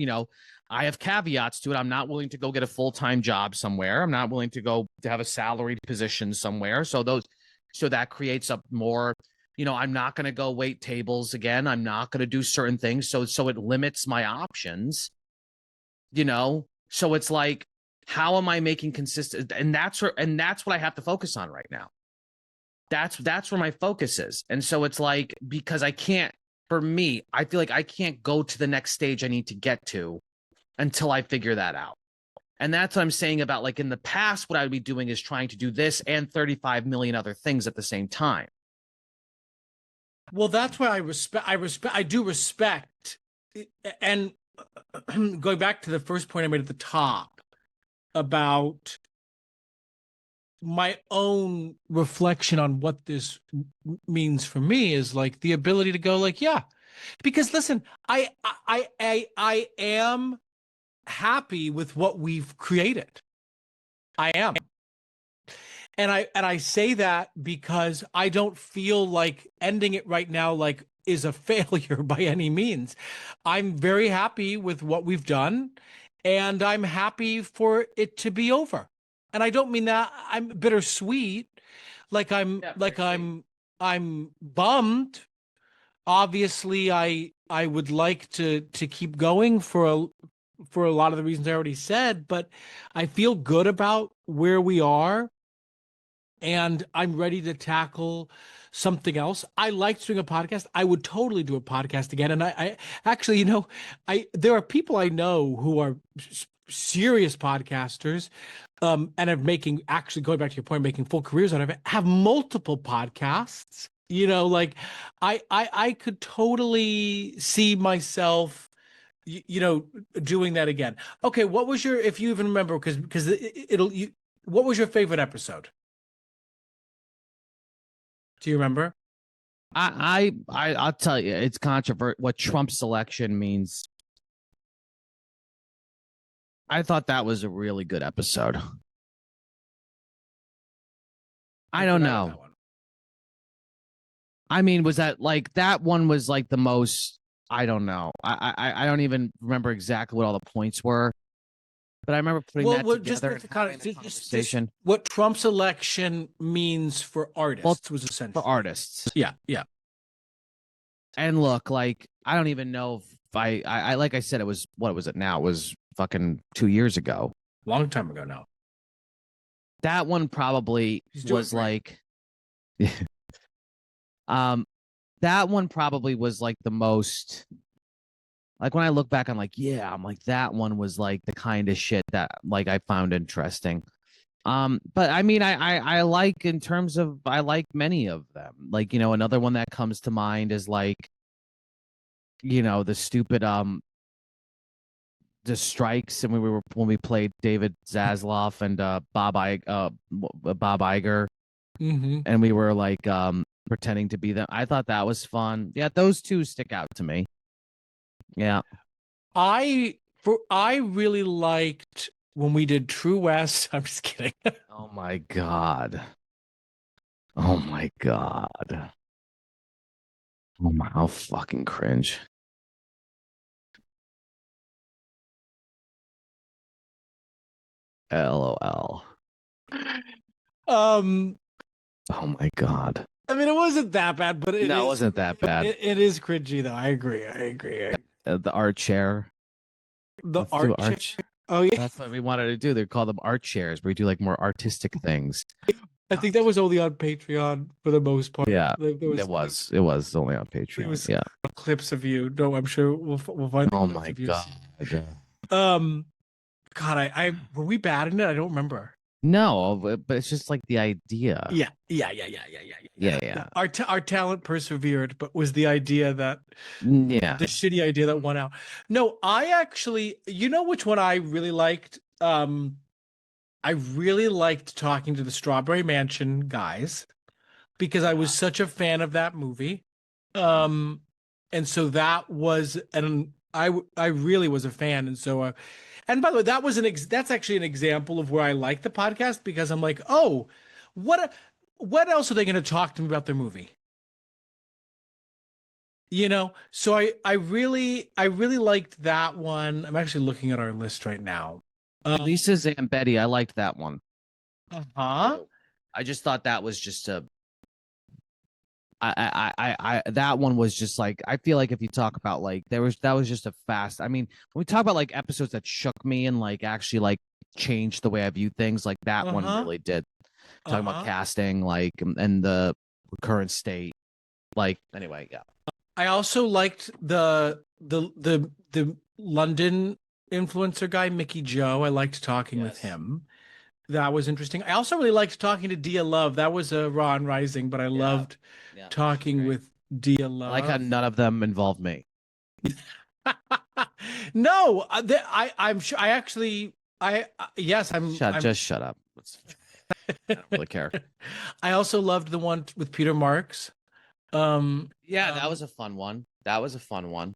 I have caveats to it. I'm not willing to go get a full-time job somewhere. I'm not willing to go to have a salaried position somewhere. So that creates up more, I'm not going to go wait tables again. I'm not going to do certain things. So it limits my options, So it's like, how am I making consistent? And that's what I have to focus on right now. That's where my focus is. And so it's like, because for me, I feel like I can't go to the next stage I need to get to until I figure that out. And that's what I'm saying about, like, in the past, what I would be doing is trying to do this and 35 million other things at the same time. Well, that's why I do respect. And going back to the first point I made at the top about my own reflection on what this means for me is like the ability to go like, yeah, because listen, I am happy with what we've created. I am. And I say that because I don't feel like ending it right now like is a failure by any means. I'm very happy with what we've done, and I'm happy for it to be over. And I don't mean that I'm bittersweet, like I'm bummed. Obviously, I would like to keep going for a lot of the reasons I already said, but I feel good about where we are, and I'm ready to tackle something else. I liked doing a podcast. I would totally do a podcast again. And I actually, there are people I know who are serious podcasters, and actually going back to your point, making full careers out of it, have multiple podcasts. Like I could totally see myself, doing that again. Okay, what was if you even remember, because what was your favorite episode? Do you remember? I'll tell you, it's controversial what Trump's selection means. I thought that was a really good episode. I don't know. I mean, was that like that one was like the most? I don't know. I don't even remember exactly what all the points were, but I remember putting that together. Just what Trump's election means for artists was essential. For artists. Yeah, yeah. And look, like, I don't even know if I like I said, it was, what was it now? It was fucking 2 years ago. Long time ago now. That one probably was like, that one probably was like the most, like, when I look back, I'm like, yeah, I'm like, that one was like the kind of shit that like I found interesting. But I mean, I like, in terms of, I like many of them. Like, another one that comes to mind is like, the stupid the strikes, and when we played David Zaslav and Bob Iger, and we were like pretending to be them. I thought that was fun. Yeah, those two stick out to me. Yeah. I really liked when we did True West. I'm just kidding. Oh my God. Oh my God. Oh my, how fucking cringe. LOL. Oh my God. I mean, it wasn't that bad, but it wasn't that bad. It is cringy, though. I agree. The art chair. The art chair. Oh yeah, that's what we wanted to do. They call them art chairs, where we do like more artistic things. I think that was only on Patreon for the most part. Yeah, it was only on Patreon. Yeah, clips of you. No, I'm sure we'll find. Oh my God. God, I were we bad in it? I don't remember. No, but it's just like the idea. Yeah. Our talent persevered, but was the idea that the shitty idea that won out. No, I actually, which one I really liked. I really liked talking to the Strawberry Mansion guys because I was such a fan of that movie. And so that was, and I really was a fan, and so. And by the way, that's actually an example of where I like the podcast, because I'm like, oh, what else are they going to talk to me about their movie? You know, so I really liked that one. I'm actually looking at our list right now. Lisa Zambetti, I liked that one. Uh-huh. I just thought that was just a that one was just like, I feel like if you talk about like that was just a fast. I mean, when we talk about like episodes that shook me and like actually like changed the way I view things, like that one really did. Talking about casting, like, and the current state. Like, anyway, yeah. I also liked the London influencer guy, Mickey Joe. I liked talking with him. That was interesting. I also really liked talking to Dia Love. That was a Ron Rising, but I loved talking with Dia Love. I like how none of them involved me. No, I'm sure. I actually, yes, I'm. Just shut up. I don't really care. I also loved the one with Peter Marks. That was a fun one. That was a fun one.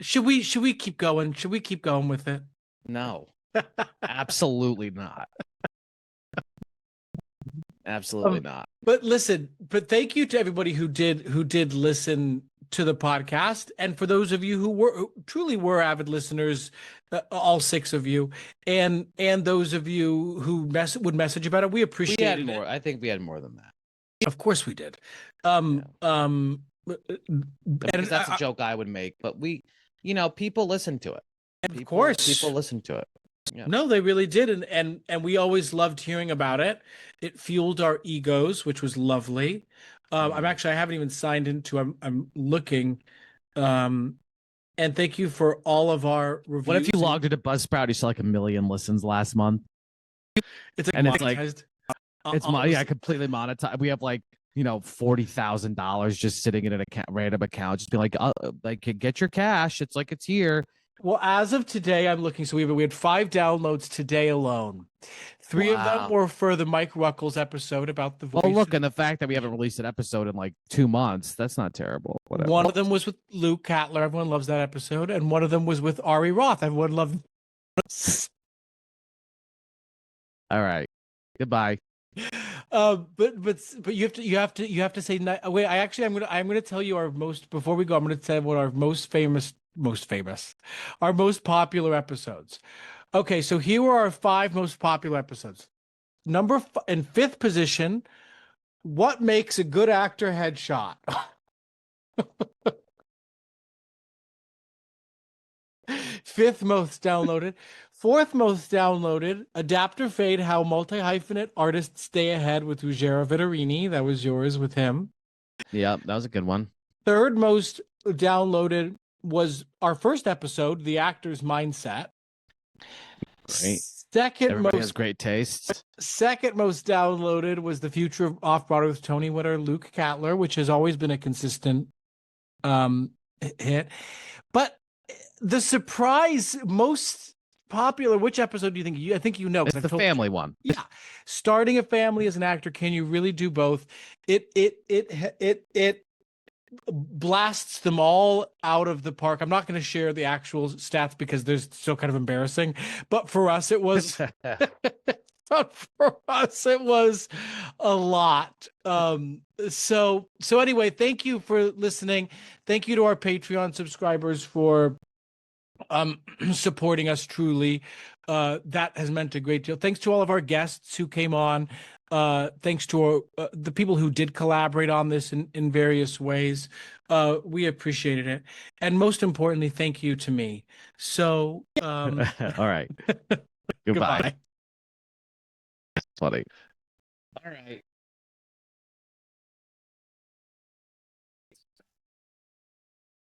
Should we keep going? Should we keep going with it? No, absolutely not. Absolutely not. But listen, but thank you to everybody who did listen to the podcast, and for those of you who truly were avid listeners, all 6 of you, and those of you who would message about it, we appreciate it. We had more. I think we had more than that. Of course we did. Because that's a joke I would make, but people listen to it. Of course, people listen to it. Yeah. No, they really did, and we always loved hearing about it. It fueled our egos, which was lovely. I haven't even signed into. I'm looking, and thank you for all of our reviews. What if you logged into Buzzsprout? You saw like 1 million listens last month. It's monetized. It's completely monetized. We have like $40,000 just sitting in an account, random account, just be like get your cash. It's like it's here. Well, as of today, I'm looking. So we had 5 downloads today alone. 3 of them were for the Mike Ruckles episode about the voice. Oh, look, and the fact that we haven't released an episode in like 2 months, that's not terrible. Whatever. One of them was with Luke Catler. Everyone loves that episode. And one of them was with Ari Roth. Everyone loved. All right. Goodbye. But you have to say wait. I'm gonna tell you our most before we go. I'm gonna tell you what our our most popular episodes. Okay, so here are our 5 most popular episodes. In 5th position, what makes a good actor headshot? 5th most downloaded. 4th most downloaded, Adapt or Fade, How Multi-Hyphenate Artists Stay Ahead with Ruggero Vidarini. That was yours with him. Yeah, that was a good one. 3rd most downloaded was our first episode, The Actor's Mindset. Great. Everybody has great taste. 2nd most downloaded was The Future of Off-Broadway with Tony Witter, Luke Catler, which has always been a consistent hit. But the surprise most popular, which episode do you think I think you know? It's the family one. Yeah. Starting a family as an actor, can you really do both? It blasts them all out of the park. I'm not going to share the actual stats because they're still kind of embarrassing, but for us it was but for us it was a lot. So anyway, thank you for listening. Thank you to our Patreon subscribers for supporting us truly. That has meant a great deal. Thanks to all of our guests who came on. Thanks to the people who did collaborate on this in various ways. We appreciated it. And most importantly, thank you to me. So, all right. Goodbye. Goodbye. Funny. All right.